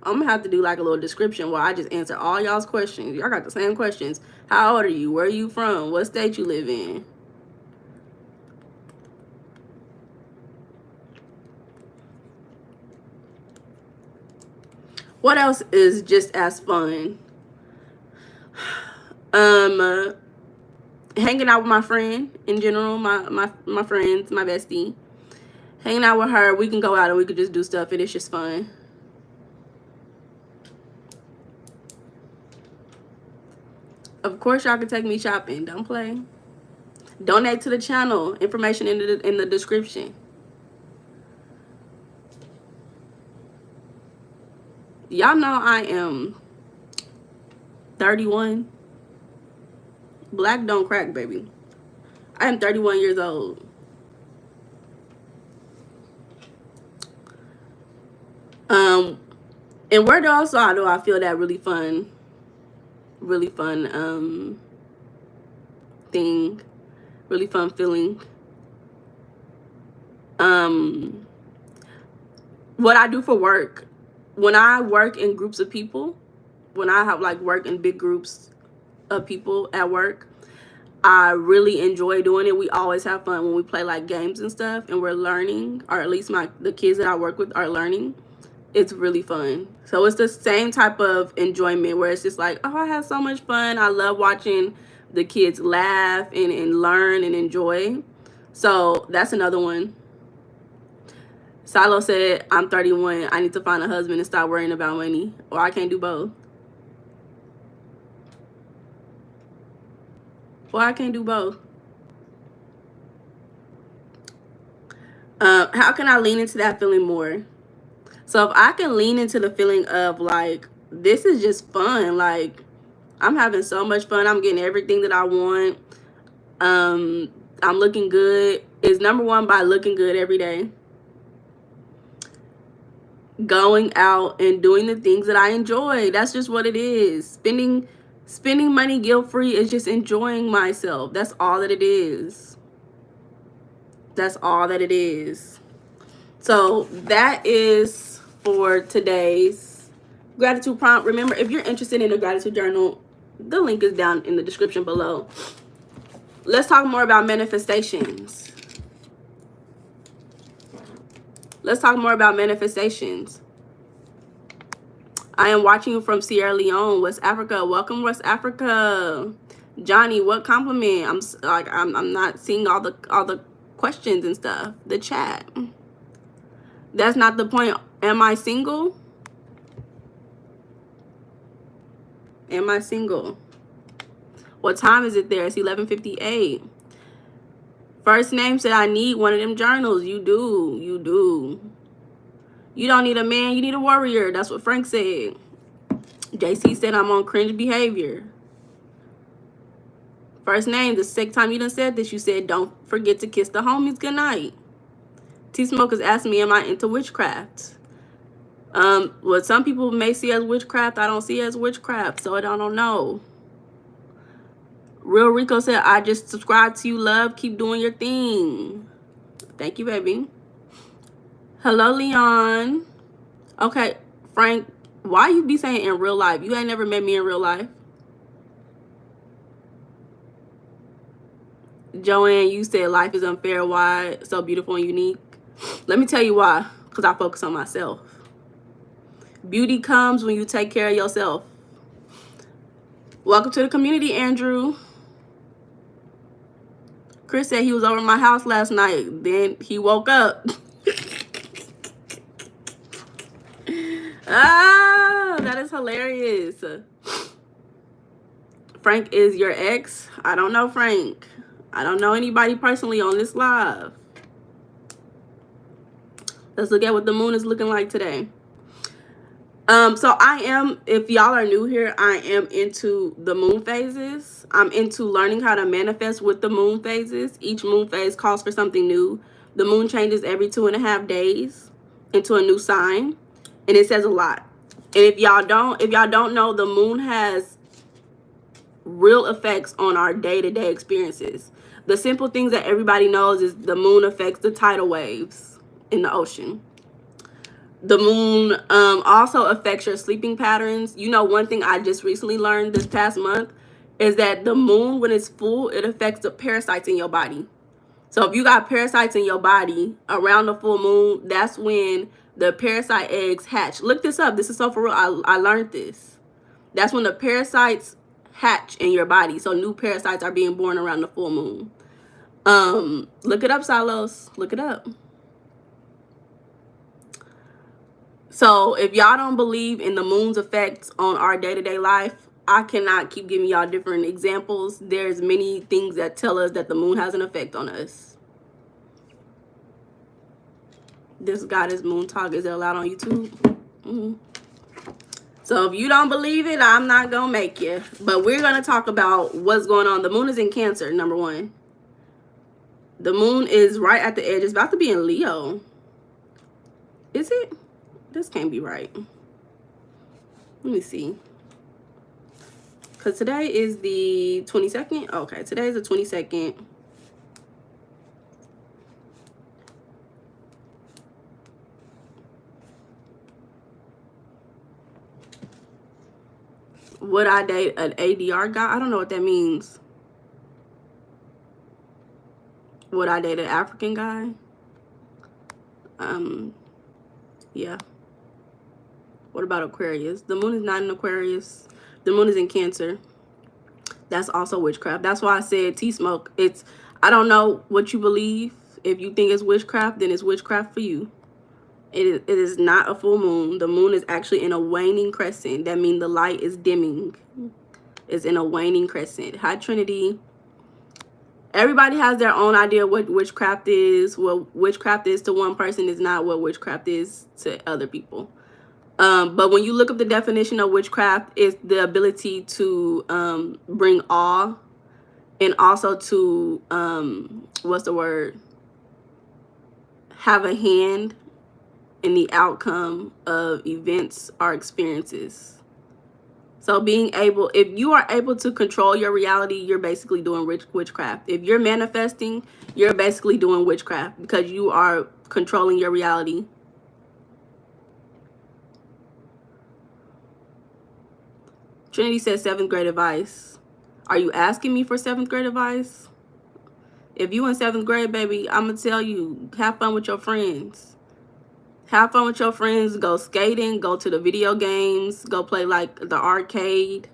I'm gonna have to do like a little description where I just answer all y'all's questions. Y'all got the same questions. How old are you? Where are you from? What state you live in? What else is just as fun? Hanging out with my friend in general, my friends, my bestie. Hanging out with her, we can go out and we could just do stuff and it's just fun. Of course, y'all can take me shopping. Don't play. Donate to the channel. Information in the description. Y'all know I am 31. Black don't crack, baby. I am 31 years old. And where do I feel that really fun thing, really fun feeling. What I do for work, when I work in groups of people, when I have like work in big groups of people at work, I really enjoy doing it. We always have fun when we play like games and stuff and we're learning, or at least the kids that I work with are learning. It's really fun. So it's the same type of enjoyment where it's just like, oh, I had so much fun. I love watching the kids laugh and learn and enjoy. So that's another one. Silo said, I'm 31. I need to find a husband and stop worrying about money. Or I can't do both. Or I can't do both. How can I lean into that feeling more? So if I can lean into the feeling of like, this is just fun. Like, I'm having so much fun. I'm getting everything that I want. I'm looking good. Is number one by looking good every day. Going out and doing the things that I enjoy. That's just what it is. Spending money guilt-free is just enjoying myself. That's all that it is. That's all that it is. So that is for today's gratitude prompt. Remember, if you're interested in a gratitude journal, the link is down in the description below. Let's talk more about manifestations. Let's talk more about manifestations. I am watching you from Sierra Leone, West Africa. Welcome, West Africa. Johnny, what compliment? I'm not seeing all the questions and stuff. The chat. That's not the point. Am I single? Am I single? What time is it there? It's 11:58. First name said I need one of them journals. You do. You do. You don't need a man. You need a warrior. That's what Frank said. JC said I'm on cringe behavior. First name, the second time you done said this, you said don't forget to kiss the homies goodnight. T-Smokers asked me, am I into witchcraft? What some people may see as witchcraft, I don't see as witchcraft, so I don't know. Real Rico said, I just subscribed to you, love. Keep doing your thing. Thank you, baby. Hello, Leon. Okay, Frank, why you be saying in real life? You ain't never met me in real life. Joanne, you said life is unfair, wide, so beautiful and unique. Let me tell you why. Because I focus on myself. Beauty comes when you take care of yourself. Welcome to the community, Andrew. Chris said he was over at my house last night. Then he woke up. Ah, that is hilarious. Frank is your ex? I don't know, Frank. I don't know anybody personally on this live. Let's look at what the moon is looking like today. So I am, if y'all are new here, I am into the moon phases. I'm into learning how to manifest with the moon phases. Each moon phase calls for something new. The moon changes every 2.5 days into a new sign, and it says a lot. And if y'all don't know, the moon has real effects on our day-to-day experiences. The simple things that everybody knows is the moon affects the tidal waves in the ocean. The moon also affects your sleeping patterns. You know, one thing I just recently learned this past month is that the moon, when it's full, it affects the parasites in your body. So if you got parasites in your body around the full moon, that's when the parasite eggs hatch. Look this up. This is so for real. I learned this. That's when the parasites hatch in your body. So new parasites are being born around the full moon. Look it up, Silos. Look it up. So if y'all don't believe in the moon's effects on our day-to-day life, I cannot keep giving y'all different examples. There's many things that tell us that the moon has an effect on us. This goddess moon talk, is it allowed on YouTube? So if you don't believe it, I'm not gonna make you. But we're gonna talk about what's going on. The moon is in Cancer, number one. The moon is right at the edge. It's about to be in Leo. Is it? This can't be right. Let me see. Because today is the 22nd. Okay, today is the 22nd. Would I date an ADR guy? I don't know what that means. Would I date an African guy? Yeah. What about Aquarius? The moon is not in Aquarius. The moon is in Cancer. That's also witchcraft. That's why I said T-Smoke. I don't know what you believe. If you think it's witchcraft, then it's witchcraft for you. It is not a full moon. The moon is actually in a waning crescent. That means the light is dimming. It's in a waning crescent. Hi, Trinity. Everybody has their own idea what witchcraft is. What witchcraft is to one person is not what witchcraft is to other people. But when you look up the definition of witchcraft, it's the ability to bring awe, and also to what's the word? Have a hand in the outcome of events or experiences. So if you are able to control your reality, you're basically doing witchcraft. If you're manifesting, you're basically doing witchcraft because you are controlling your reality. Trinity says 7th grade advice. Are you asking me for 7th grade advice? If you in 7th grade, baby, I'm going to tell you, have fun with your friends. Have fun with your friends. Go skating. Go to the video games. Go play like the arcade.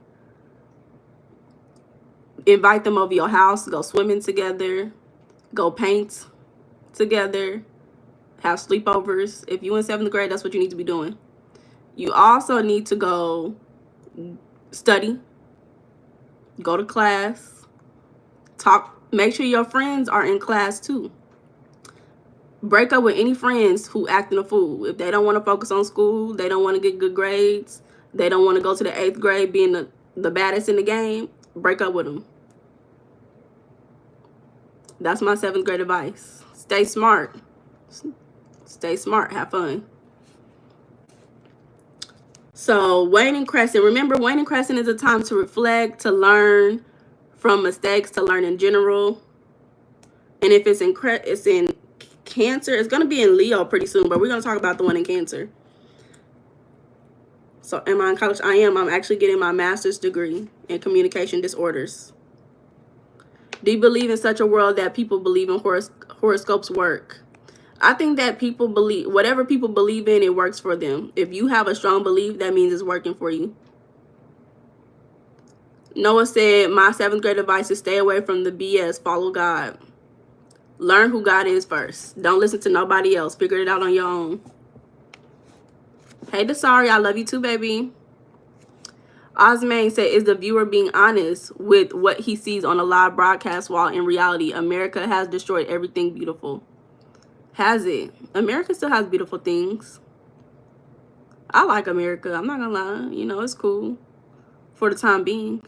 Invite them over your house. Go swimming together. Go paint together. Have sleepovers. If you in 7th grade, that's what you need to be doing. You also need to go study. Go to class. Talk. Make sure your friends are in class too. Break up with any friends who acting a fool. If they don't want to focus on school, they don't want to get good grades, they don't want to go to the 8th grade being the baddest in the game, break up with them. That's my 7th grade advice. Stay smart. Stay smart. Have fun. So waning crescent. Remember, waning crescent is a time to reflect, to learn from mistakes, to learn in general. And if it's in Cancer, it's going to be in Leo pretty soon, but we're going to talk about the one in Cancer. So am I in college? I am. I'm actually getting my master's degree in communication disorders. Do you believe in such a world that people believe in horoscopes work? I think that people believe, whatever people believe in, it works for them. If you have a strong belief, that means it's working for you. Noah said, my 7th grade advice is stay away from the BS, follow God. Learn who God is first. Don't listen to nobody else. Figure it out on your own. Hey, Desari, I love you too, baby. Osman said, is the viewer being honest with what he sees on a live broadcast while in reality, America has destroyed everything beautiful? Has it? America still has beautiful things. I like America. I'm not gonna lie. You know, it's cool for the time being.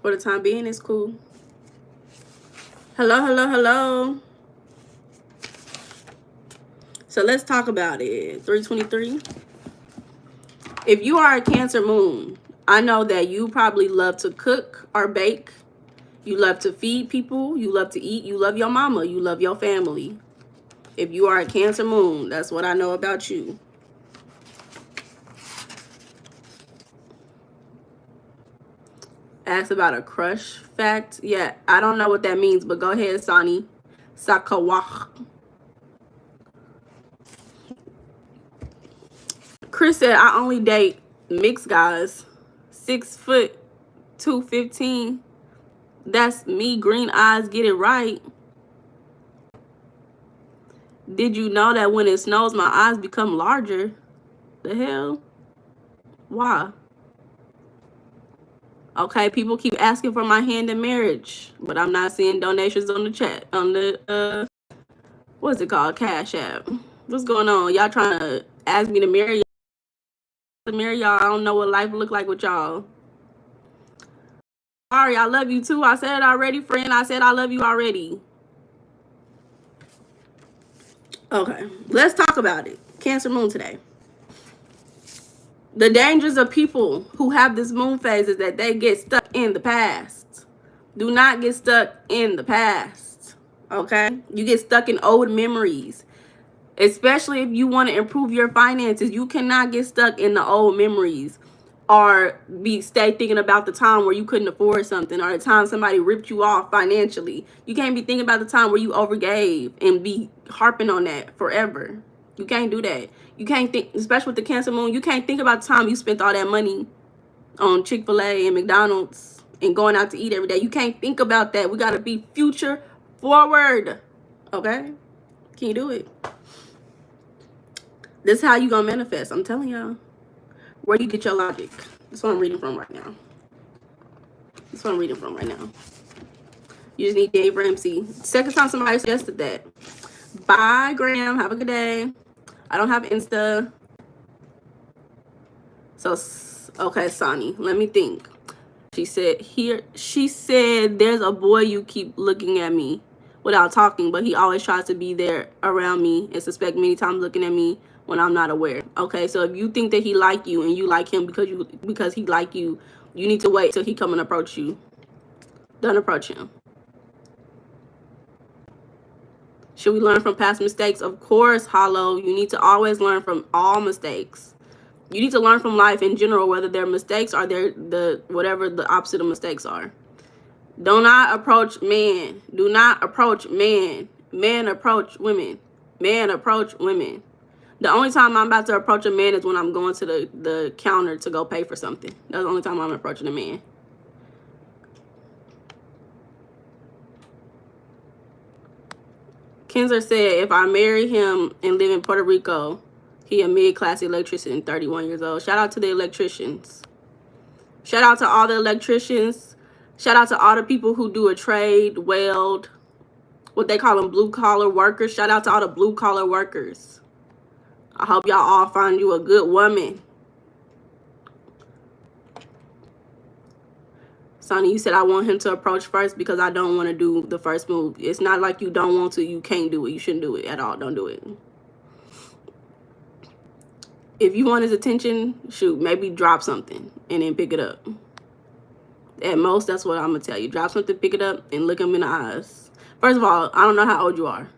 For the time being, it's cool. Hello, hello, hello. So let's talk about it. 323. If you are a Cancer moon, I know that you probably love to cook or bake. You love to feed people. You love to eat. You love your mama. You love your family. If you are a Cancer moon, that's what I know about you. Asked about a crush fact. Yeah, I don't know what that means, but go ahead, Sani. Sakawach. Chris said, I only date mixed guys. 6 foot, 215. That's me, green eyes, get it right. Did you know that when it snows, my eyes become larger? The hell? Why? Okay, people keep asking for my hand in marriage, but I'm not seeing donations on the chat, on the, what's it called? Cash App. What's going on? Y'all trying to ask me to marry y'all? I don't know what life look like with y'all. Sorry, I love you too. I said it already, friend. I said I love you already. Okay, let's talk about it. Cancer moon today. The dangers of people who have this moon phase is that they get stuck in the past. Do not get stuck in the past. Okay? You get stuck in old memories. Especially if you want to improve your finances. You cannot get stuck in the old memories. or stay thinking about the time where you couldn't afford something, or the time somebody ripped you off financially. You can't be thinking about the time where you overgave and be harping on that forever. You can't do that. You can't think, especially with the Cancer moon, you can't think about the time you spent all that money on Chick-fil-A and McDonald's and going out to eat every day. You can't think about that. We got to be future forward. Okay? Can you do it? This is how you gonna manifest. I'm telling y'all. Where do you get your logic? That's what I'm reading from right now. That's what I'm reading from right now. You just need Dave Ramsey. Second time somebody suggested that. Bye, Graham. Have a good day. I don't have Insta. So, okay, Sonny. Let me think. She said, there's a boy you keep looking at me without talking, but he always tries to be there around me and suspect many times looking at me when I'm not aware. Okay, so if you think that he like you and you like him because he like you, you need to wait till he come and approach you. Don't approach him. Should we learn from past mistakes? Of course, Hollow. You need to always learn from all mistakes. You need to learn from life in general, whether they're mistakes or they're whatever the opposite of mistakes are. Do not approach men. Do not approach men. Men approach women. Men approach women. The only time I'm about to approach a man is when I'm going to the counter to go pay for something. That's the only time I'm approaching a man. Kenzer said, if I marry him and live in Puerto Rico, he a mid-class electrician, 31 years old. Shout out to the electricians. Shout out to all the electricians. Shout out to all the people who do a trade, weld, what they call them, blue-collar workers. Shout out to all the blue-collar workers. I hope y'all all find you a good woman. Sonny, you said I want him to approach first because I don't want to do the first move. It's not like you don't want to. You can't do it. You shouldn't do it at all. Don't do it. If you want his attention, shoot, maybe drop something and then pick it up. At most, that's what I'm going to tell you. Drop something, pick it up, and look him in the eyes. First of all, I don't know how old you are.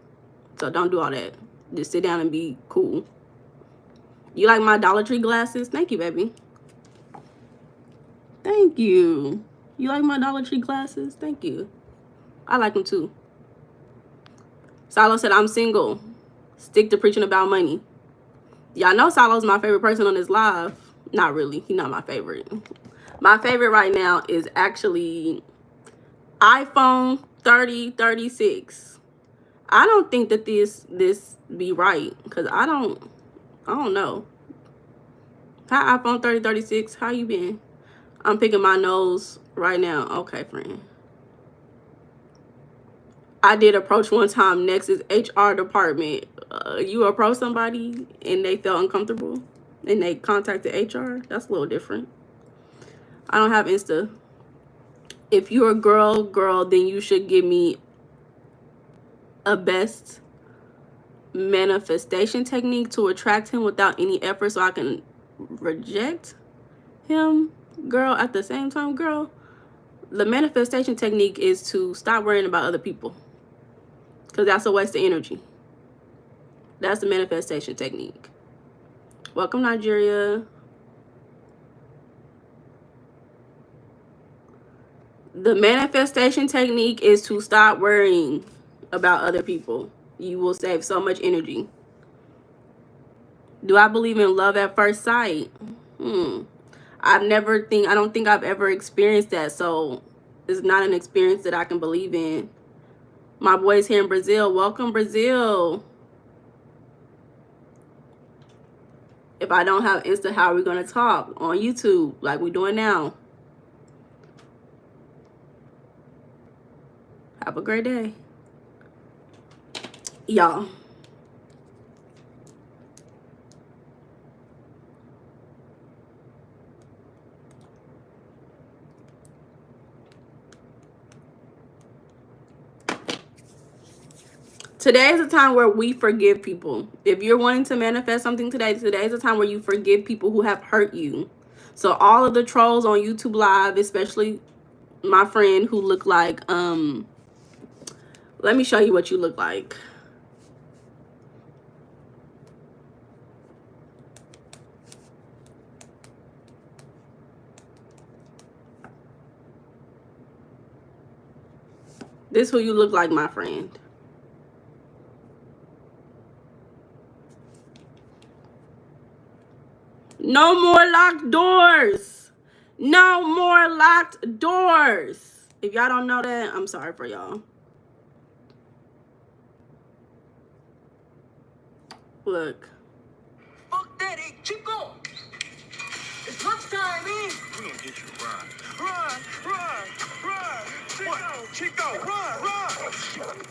So don't do all that. Just sit down and be cool. You like my Dollar Tree glasses? Thank you, baby. Thank you. You like my Dollar Tree glasses? Thank you. I like them too. Salo said, I'm single. Stick to preaching about money. Y'all know Salo's my favorite person on this live. Not really. He's not my favorite. My favorite right now is actually iPhone 36. I don't think that this be right because I don't know. Hi, iPhone 36. How you been? I'm picking my nose right now. Okay, friend. I did approach one time Nexus HR department. You approach somebody and they felt uncomfortable and they contacted HR. That's a little different. I don't have Insta. If you're a girl, then you should give me a best manifestation technique to attract him without any effort so I can reject him. Girl, at the same time, girl, the manifestation technique is to stop worrying about other people because that's a waste of energy. That's the manifestation technique. Welcome, Nigeria. The manifestation technique is to stop worrying about other people. You will save so much energy. Do I believe in love at first sight? I don't think I've ever experienced that, so it's not an experience that I can believe in. My boy's here in Brazil. Welcome, Brazil. If I don't have Insta, how are we going to talk? On YouTube, like we're doing now. Have a great day. Y'all. Today is a time where we forgive people. If you're wanting to manifest something today is a time where you forgive people who have hurt you. So all of the trolls on YouTube Live, especially my friend who look like, let me show you what you look like. This who you look like, my friend. No more locked doors. No more locked doors. If y'all don't know that, I'm sorry for y'all. Look. Fuck that, hey, Chico. It's lunchtime, man. We're gonna get you run. Chico, run.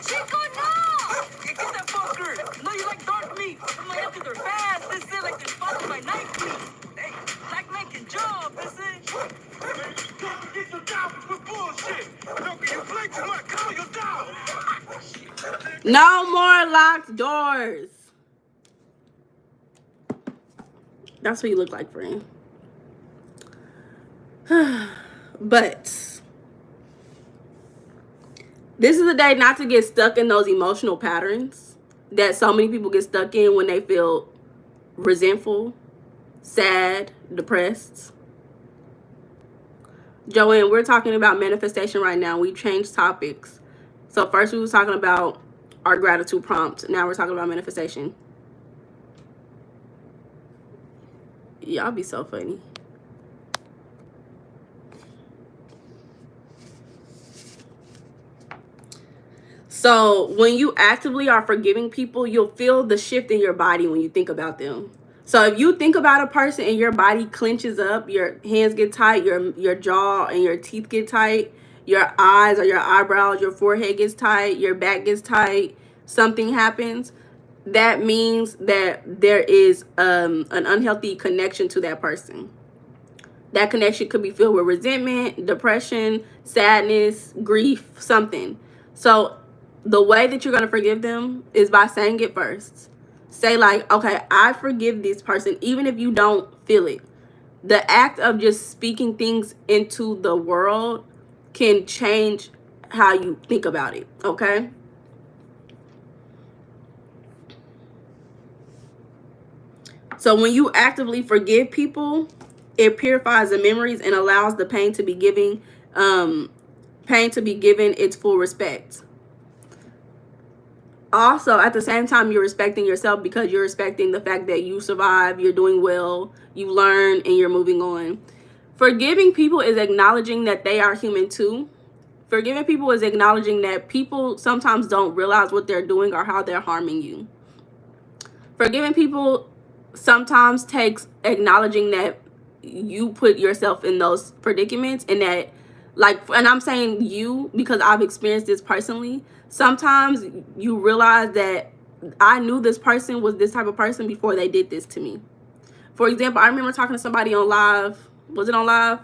Chico, no! Get that fucker. No, you like dark meat. I'm like, after they're fast, this is like they're sponsored by Nike. Hey, black man can jump, this is. Get your job with bullshit. No, can you blink too much? Call your dog. No more locked doors. That's what you look like, friend. But this is the day not to get stuck in those emotional patterns that so many people get stuck in when they feel resentful, sad, depressed. Joanne, we're talking about manifestation right now. We changed topics. So first we was talking about our gratitude prompt. Now we're talking about manifestation. Y'all be so funny. So when you actively are forgiving people, you'll feel the shift in your body when you think about them. So if you think about a person and your body clenches up, your hands get tight, your jaw and your teeth get tight, your eyes or your eyebrows, your forehead gets tight, your back gets tight, something happens, that means that there is an unhealthy connection to that person. That connection could be filled with resentment, depression, sadness, grief, something. So the way that you're going to forgive them is by saying it first. Say like, okay, I forgive this person, even if you don't feel it. The act of just speaking things into the world can change how you think about it, okay? So when you actively forgive people, it purifies the memories and allows the pain to be given its full respect. Also, at the same time, you're respecting yourself because you're respecting the fact that you survive, you're doing well, you learn, and you're moving on. Forgiving people is acknowledging that they are human too. Forgiving people is acknowledging that people sometimes don't realize what they're doing or how they're harming you. Forgiving people sometimes takes acknowledging that you put yourself in those predicaments, and that, like, and I'm saying you because I've experienced this personally. Sometimes you realize that I knew this person was this type of person before they did this to me. For example, I remember talking to somebody on live. Was it on live?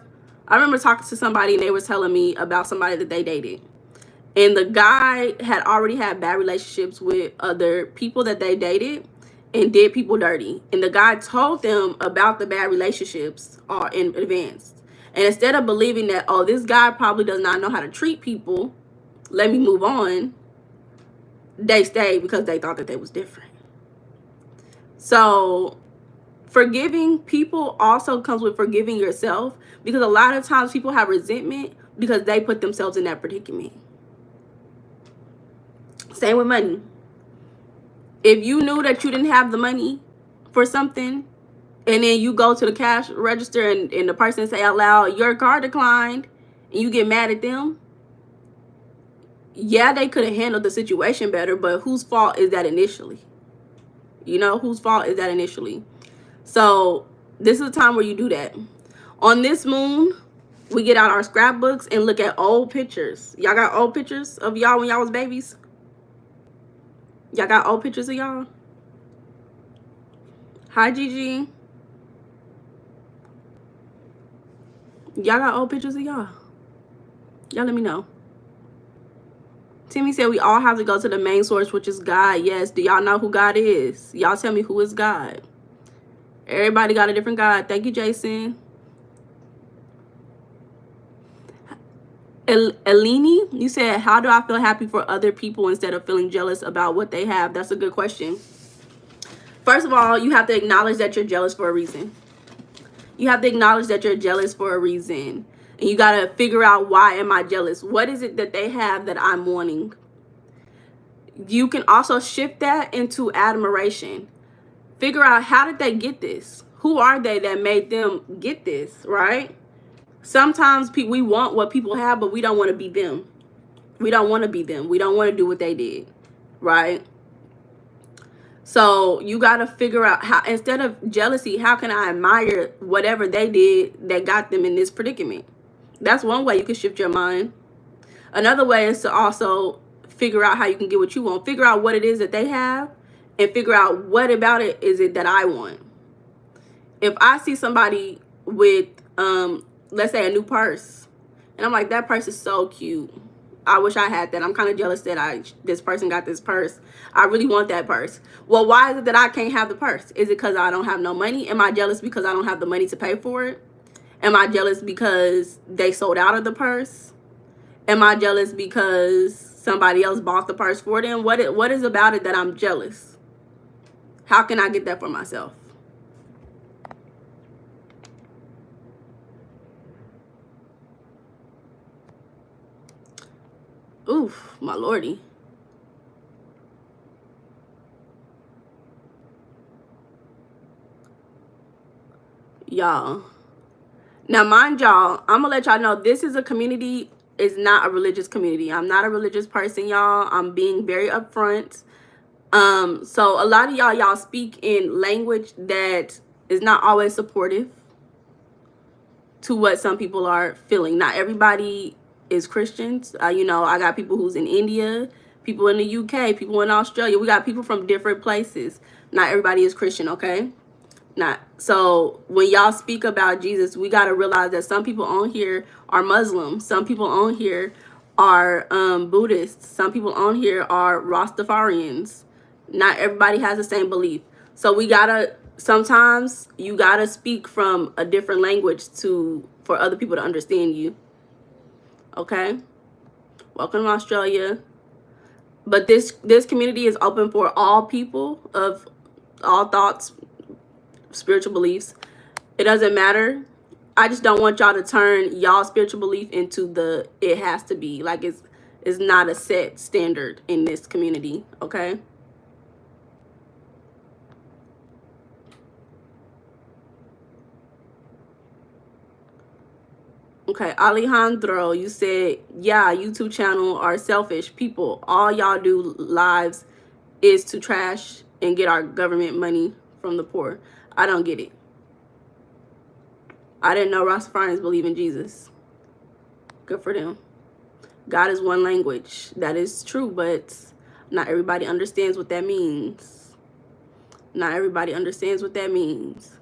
I remember talking to somebody and they were telling me about somebody that they dated. And the guy had already had bad relationships with other people that they dated and did people dirty. And the guy told them about the bad relationships in advance. And instead of believing that, oh, this guy probably does not know how to treat people, let me move on, they stayed because they thought that they was different. So forgiving people also comes with forgiving yourself, because a lot of times people have resentment because they put themselves in that predicament. Same with money. If you knew that you didn't have the money for something, and then you go to the cash register and the person say out loud, your card declined, and you get mad at them, yeah, they could have handled the situation better, but whose fault is that initially? You know, whose fault is that initially? So this is the time where you do that. On this moon, we get out our scrapbooks and look at old pictures. Y'all got old pictures of y'all when y'all was babies? Y'all got old pictures of y'all? Hi, Gigi. Y'all got old pictures of y'all? Y'all let me know. Timmy said we all have to go to the main source, which is God. Yes. Do y'all know who God is? Y'all tell me, who is God? Everybody got a different God. Thank you, Jason. Eleni, you said, how do I feel happy for other people instead of feeling jealous about what they have? That's a good question. First of all, you have to acknowledge that you're jealous for a reason. You have to acknowledge that you're jealous for a reason. And you got to figure out, why am I jealous? What is it that they have that I'm wanting? You can also shift that into admiration. Figure out, how did they get this? Who are they that made them get this, right? Sometimes we want what people have, but we don't want to be them. We don't want to be them. We don't want to do what they did, right? So you got to figure out how, instead of jealousy, how can I admire whatever they did that got them in this predicament? That's one way you can shift your mind. Another way is to also figure out how you can get what you want. Figure out what it is that they have, and figure out, what about it is it that I want. If I see somebody with, let's say, a new purse, and I'm like, that purse is so cute, I wish I had that. I'm kind of jealous that this person got this purse. I really want that purse. Well, why is it that I can't have the purse? Is it because I don't have no money? Am I jealous because I don't have the money to pay for it? Am I jealous because they sold out of the purse? Am I jealous because somebody else bought the purse for them? What is about it that I'm jealous? How can I get that for myself? Oof, my lordy. Y'all. Now, mind y'all, I'm gonna let y'all know, this is a community, is not a religious community. I'm not a religious person, y'all. I'm being very upfront. So a lot of y'all speak in language that is not always supportive to what some people are feeling. Not everybody is Christians. You know, I got people who's in India, people in the UK, people in Australia. We got people from different places. Not everybody is Christian, okay? Not so when y'all speak about Jesus, we got to realize that some people on here are Muslims, some people on here are Buddhists, some people on here are Rastafarians. Not everybody has the same belief. So we gotta, sometimes you gotta speak from a different language for other people to understand you. Okay, welcome to Australia. But this community is open for all people of all thoughts, spiritual beliefs. It doesn't matter. I just don't want y'all to turn y'all spiritual belief into it has to be. Like, it's not a set standard in this community, okay? Okay, Alejandro, you said, yeah, YouTube channel are selfish people. All y'all do lives is to trash and get our government money from the poor. I don't get it. I didn't know Rastafarians believe in Jesus. Good for them. God is one language. That is true, but not everybody understands what that means. Not everybody understands what that means.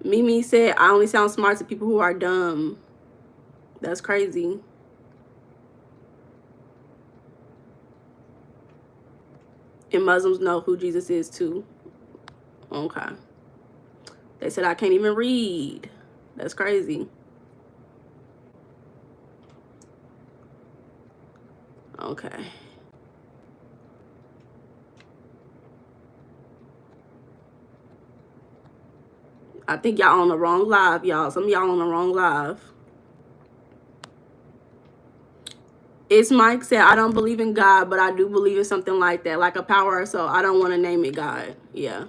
Mimi said, I only sound smart to people who are dumb. That's crazy. And Muslims know who Jesus is too. Okay. They said I can't even read. That's crazy. Okay. I think y'all on the wrong live, y'all. Some of y'all on the wrong live. It's Mike said, I don't believe in God, but I do believe in something like that, like a power or so. I don't want to name it God. Yeah.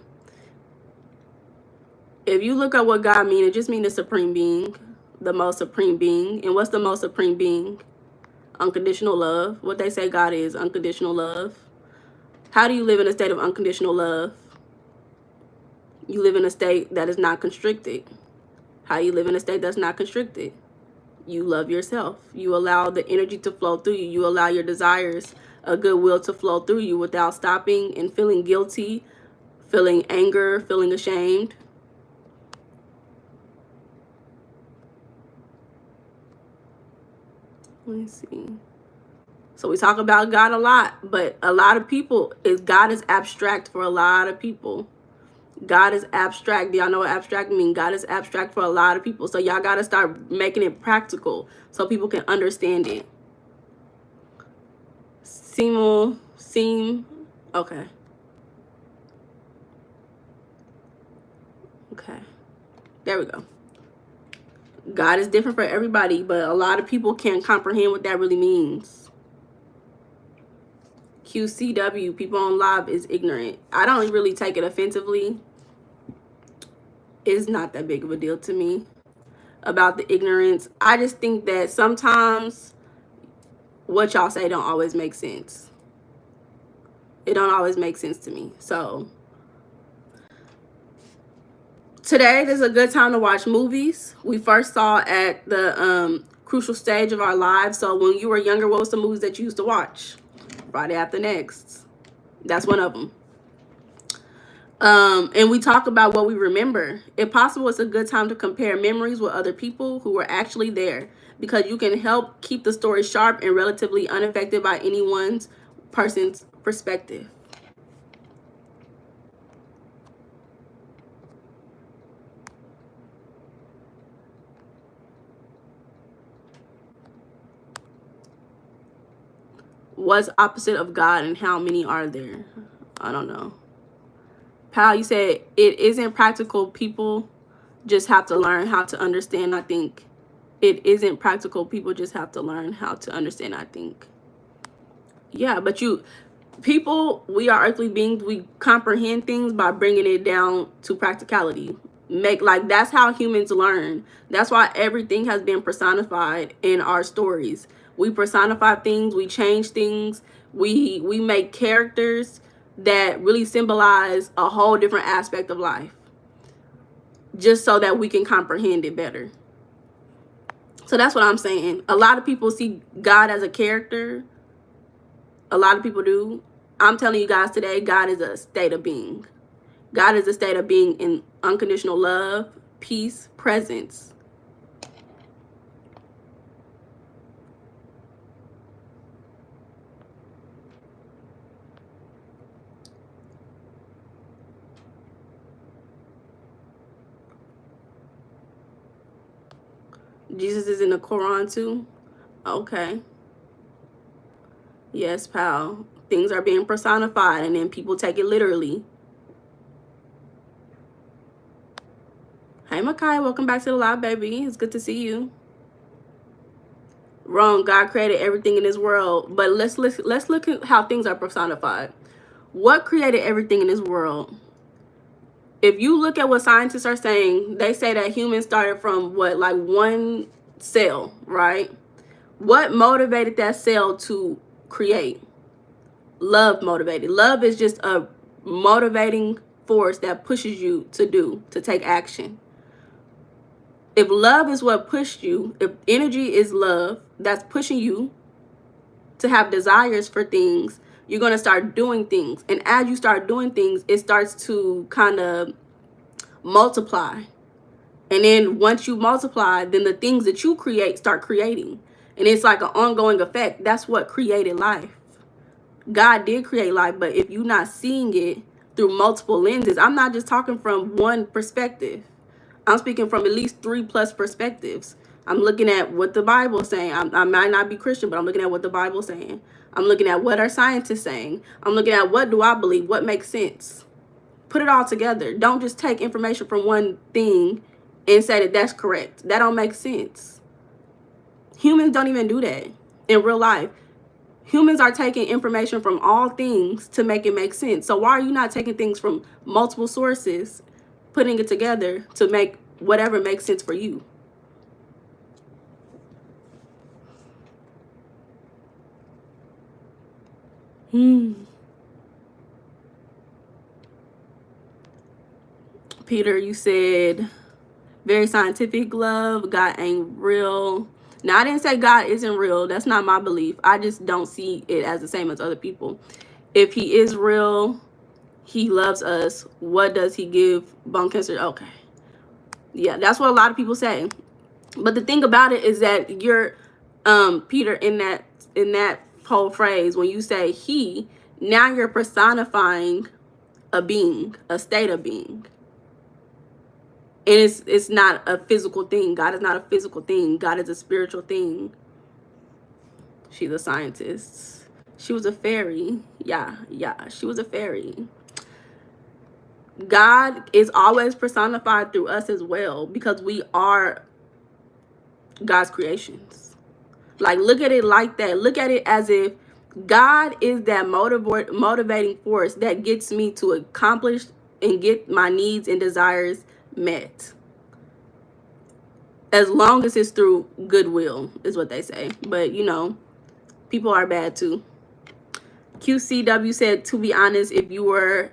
If you look at what God means, it just means the supreme being, the most supreme being. And what's the most supreme being? Unconditional love. What they say God is, unconditional love. How do you live in a state of unconditional love? You live in a state that is not constricted. How you live in a state that's not constricted? You love yourself. You allow the energy to flow through you. You allow your desires, a goodwill to flow through you without stopping and feeling guilty, feeling anger, feeling ashamed. Let me see. So we talk about God a lot, but a lot of people, God is abstract for a lot of people. God is abstract. Do y'all know what abstract means? God is abstract for a lot of people. So y'all got to start making it practical so people can understand it. Okay. Okay. There we go. God is different for everybody, but a lot of people can't comprehend what that really means. QCW, people on live is ignorant. I don't really take it offensively. It's not that big of a deal to me about the ignorance. I just think that sometimes what y'all say don't always make sense. It don't always make sense to me. So today is a good time to watch movies. We first saw at the crucial stage of our lives. So when you were younger, what was the movies that you used to watch? Friday After Next. That's one of them. And we talk about what we remember. If possible, it's a good time to compare memories with other people who were actually there, because you can help keep the story sharp and relatively unaffected by anyone's person's perspective. What's opposite of God and how many are there? I don't know. Pal, you said it isn't practical. People just have to learn how to understand, I think. It isn't practical. People just have to learn how to understand, I think. Yeah, but people, we are earthly beings. We comprehend things by bringing it down to practicality. That's how humans learn. That's why everything has been personified in our stories. We personify things, we change things, we make characters that really symbolize a whole different aspect of life, just so that we can comprehend it better. So that's what I'm saying. A lot of people see God as a character. A lot of people do. I'm telling you guys today, God is a state of being. God is a state of being in unconditional love, peace, presence. Jesus is in the Quran too? Okay. Yes, pal. Things are being personified and then people take it literally. Hey, Makai, welcome back to the live, baby. It's good to see you. Wrong. God created everything in this world. But let's look at how things are personified. What created everything in this world? If you look at what scientists are saying, they say that humans started from what, like one cell, right? What motivated that cell to create? Love motivated. Love is just a motivating force that pushes you to take action. If love is what pushed you, if energy is love that's pushing you to have desires for things, you're going to start doing things. And as you start doing things, it starts to kind of multiply. And then once you multiply, then the things that you create start creating. And it's like an ongoing effect. That's what created life. God did create life, but if you're not seeing it through multiple lenses, I'm not just talking from one perspective. I'm speaking from at least 3+ perspectives. I'm looking at what the Bible's saying. I might not be Christian, but I'm looking at what the Bible's saying. I'm looking at what our scientists saying. I'm looking at what do I believe, what makes sense. Put it all together. Don't just take information from one thing and say that that's correct. That don't make sense. Humans don't even do that in real life. Humans are taking information from all things to make it make sense. So why are you not taking things from multiple sources, putting it together to make whatever makes sense for you? Peter, you said very scientific love. God ain't real. Now, I didn't say God isn't real. That's not my belief. I just don't see it as the same as other people. If he is real, he loves us. What does he give? Bone cancer? Okay. Yeah, that's what a lot of people say. But the thing about it is that you're, Peter, in that whole phrase, when you say he, now you're personifying a being, a state of being. And it's not a physical thing. God is not a physical thing. God is a spiritual thing. She's a scientist. She was a fairy. Yeah, she was a fairy. God is always personified through us as well, because we are God's creations. Like, look at it like that. Look at it as if God is that motivating force that gets me to accomplish and get my needs and desires met. As long as it's through goodwill, is what they say. But, you know, people are bad too. QCW said, to be honest, if you were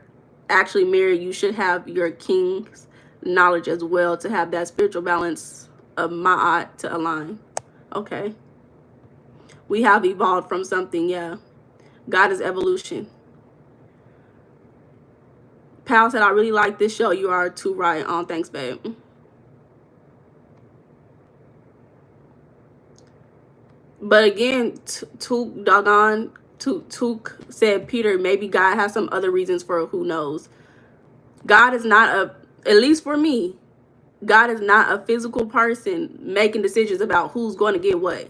actually married, you should have your king's knowledge as well to have that spiritual balance of ma'at to align. Okay. We have evolved from something, yeah. God is evolution. Pal said, I really like this show. You are too right on. Thanks, babe. But again, Took said, Peter, maybe God has some other reasons for who knows. God is not at least for me, God is not a physical person making decisions about who's going to get what.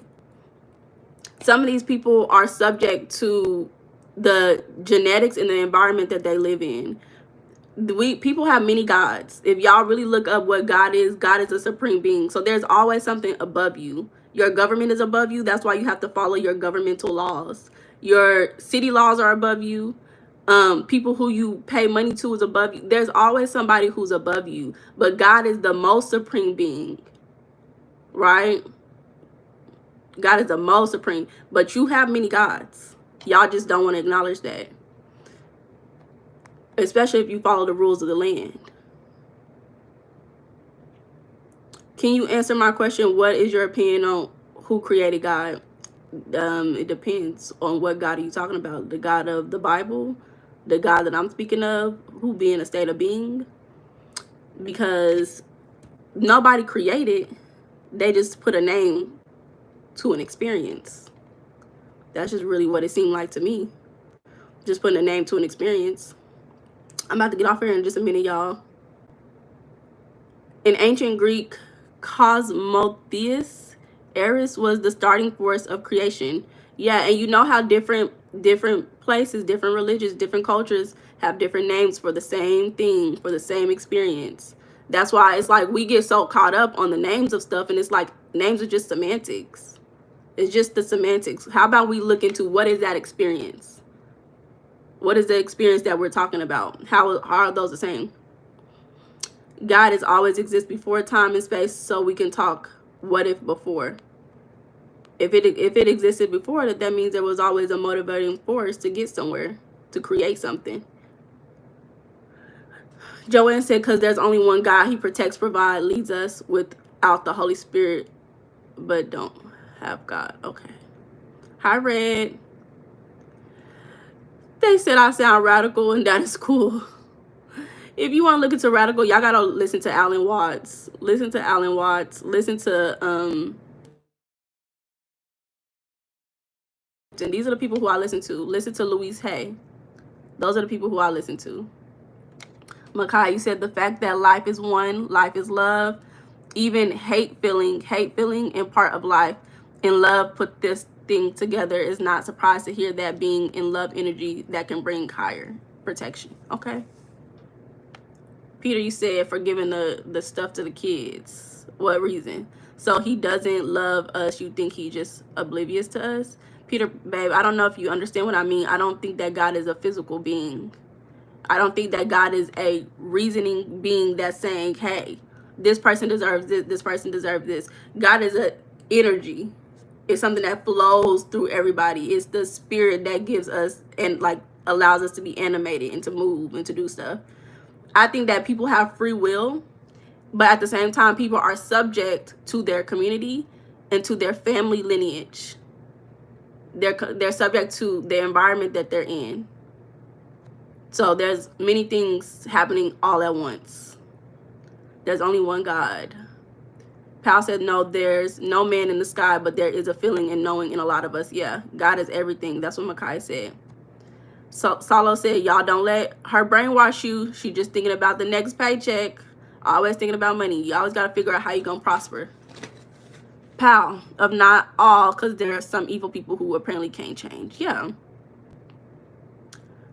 Some of these people are subject to the genetics and the environment that they live in. People have many gods. If y'all really look up what God is a supreme being. So there's always something above you. Your government is above you. That's why you have to follow your governmental laws. Your city laws are above you. People who you pay money to is above you. There's always somebody who's above you. But God is the most supreme being. Right? God is the most supreme. But you have many gods. Y'all just don't want to acknowledge that. Especially if you follow the rules of the land. Can you answer my question? What is your opinion on who created God? It depends on what God are you talking about. The God of the Bible? The God that I'm speaking of? Who be in a state of being? Because nobody created. They just put a name to an experience. That's just really what it seemed like to me. Just putting a name to an experience. I'm about to get off here in just a minute, y'all. In ancient Greek, cosmotheus, Eris was the starting force of creation. Yeah, and you know how different places, different religions, different cultures have different names for the same thing, for the same experience. That's why it's like we get so caught up on the names of stuff, and it's like names are just semantics. It's just the semantics. How about we look into what is that experience? What is the experience that we're talking about? How are those the same? God has always existed before time and space, so we can talk what if before. If it existed before, that means there was always a motivating force to get somewhere, to create something. Joanne said, because there's only one God, he protects, provides, leads us without the Holy Spirit, but don't have God. Okay. Hi, Red. They said I sound radical, and that is cool. If you want to look into radical, y'all gotta listen to Alan Watts. Listen to Alan Watts. Listen to and these are the people who I listen to. Listen to Louise Hay. Those are the people who I listen to. Makai, you said the fact that life is one, life is love, even hate feeling and part of life, and love put this thing together. Is not surprised to hear that being in love energy that can bring higher protection. Okay. Peter, you said for giving the stuff to the kids. What reason? So he doesn't love us. You think he just oblivious to us? Peter, babe, I don't know if you understand what I mean. I don't think that God is a physical being. I don't think that God is a reasoning being that's saying, hey, this person deserves this, this person deserves this. God is an energy. It's something that flows through everybody. It's the spirit that gives us and like allows us to be animated and to move and to do stuff. I think that people have free will, but at the same time, people are subject to their community and to their family lineage. They're subject to the environment that they're in. So there's many things happening all at once. There's only one God. Pal said, no, there's no man in the sky, but there is a feeling and knowing in a lot of us. Yeah, God is everything. That's what Makai said. So Salo said, y'all don't let her brainwash you. She just thinking about the next paycheck. Always thinking about money. You always got to figure out how you going to prosper. Pal, of not all, because there are some evil people who apparently can't change. Yeah.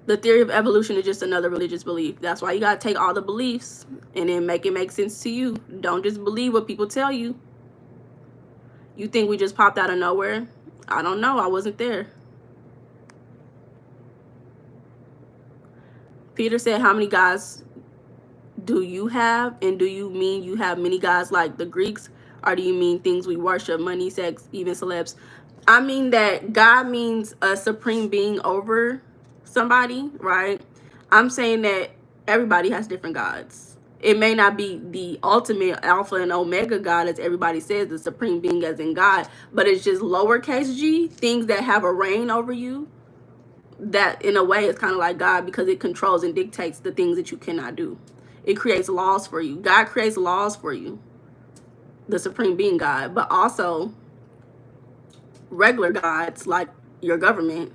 The theory of evolution is just another religious belief. That's why you got to take all the beliefs and then make it make sense to you. Don't just believe what people tell you. You think we just popped out of nowhere? I don't know. I wasn't there. Peter said, how many gods do you have? And do you mean you have many gods like the Greeks? Or do you mean things we worship, money, sex, even celebs? I mean that God means a supreme being over somebody, right? I'm saying that everybody has different gods. It may not be the ultimate alpha and omega God, as everybody says, the supreme being as in God, but it's just lowercase g, things that have a reign over you. That in a way is kind of like God, because it controls and dictates the things that you cannot do. It creates laws for you. God creates laws for you, the supreme being God. But also regular gods like your government,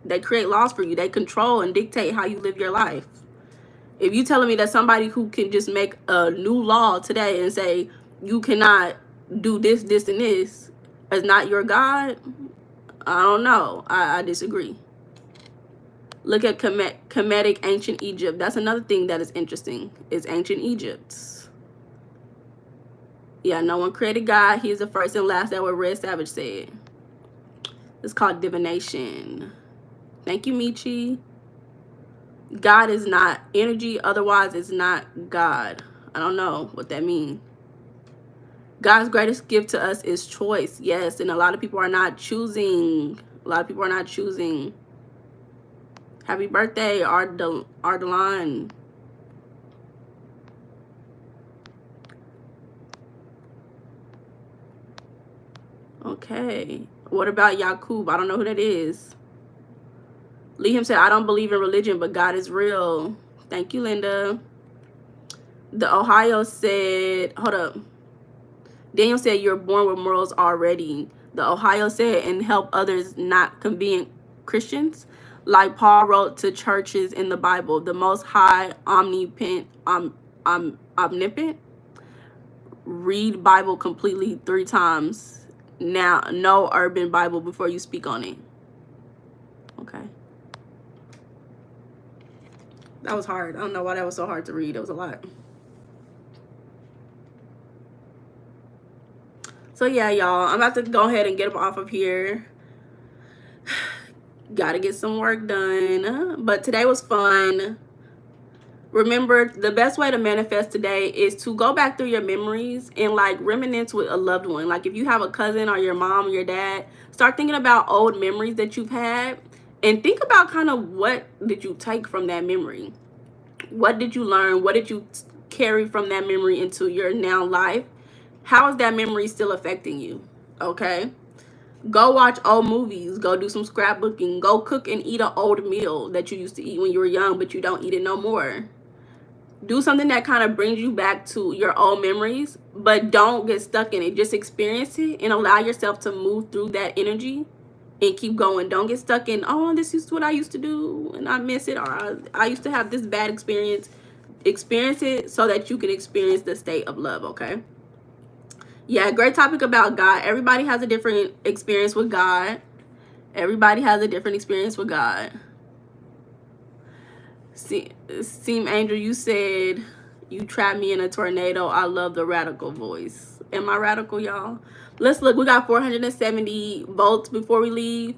they create laws for you. They control and dictate how you live your life. If you telling me that somebody who can just make a new law today and say you cannot do this, this, and this is not your God, I don't know. I disagree. Look at Kemetic ancient Egypt. That's another thing that is interesting. Is ancient Egypt. Yeah, no one created God. He is the first and last. That what Red Savage said. It's called divination. Thank you, Michi. God is not energy. Otherwise, it's not God. I don't know what that means. God's greatest gift to us is choice. Yes, and a lot of people are not choosing. A lot of people are not choosing. Happy birthday, Ardelan. Okay. What about Yakub? I don't know who that is. Liam said, I don't believe in religion, but God is real. Thank you, Linda. The Ohio said, hold up. Daniel said, you're born with morals already. The Ohio said, and help others not convenient Christians. Like Paul wrote to churches in the Bible, the Most High, omnipotent, omnipotent. Read Bible completely 3 times. Now, no urban Bible before you speak on it. Okay. That was hard. I don't know why that was so hard to read. It was a lot. So yeah, y'all, I'm about to go ahead and get them off of here. Gotta get some work done. But today was fun. Remember, the best way to manifest today is to go back through your memories and like reminisce with a loved one. Like if you have a cousin or your mom or your dad, start thinking about old memories that you've had and think about kind of what did you take from that memory? What did you learn? What did you carry from that memory into your now life? How is that memory still affecting you? Okay. Go watch old movies. Go do some scrapbooking. Go cook and eat an old meal that you used to eat when you were young, but you don't eat it no more. Do something that kind of brings you back to your old memories, but don't get stuck in it. Just experience it and allow yourself to move through that energy and keep going. Don't get stuck in, oh, this is what I used to do and I miss it, or I used to have this bad experience. Experience it so that you can experience the state of love, okay? Yeah, great topic about God. Everybody has a different experience with God. Everybody has a different experience with God. Seem Angel, you said you trapped me in a tornado. I love the radical voice. Am I radical, y'all? Let's look. We got 470 votes before we leave.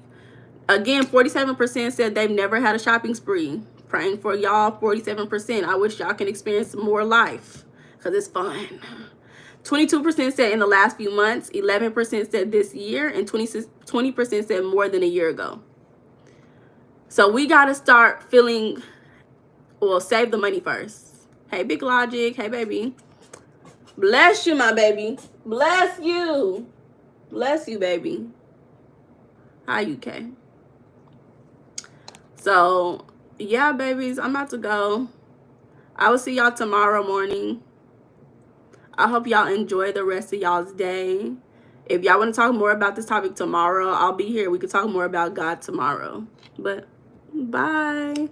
Again, 47% said they've never had a shopping spree. Praying for y'all, 47%. I wish y'all can experience more life because it's fun. 22% said in the last few months. 11% said this year. And 20% said more than a year ago. So we got to start feeling... Well, save the money first. Hey, Big Logic. Hey, baby. Bless you, my baby. Bless you. Bless you, baby. Hi, UK. So, yeah, babies, I'm about to go. I will see y'all tomorrow morning. I hope y'all enjoy the rest of y'all's day. If y'all want to talk more about this topic tomorrow, I'll be here. We can talk more about God tomorrow. But, bye.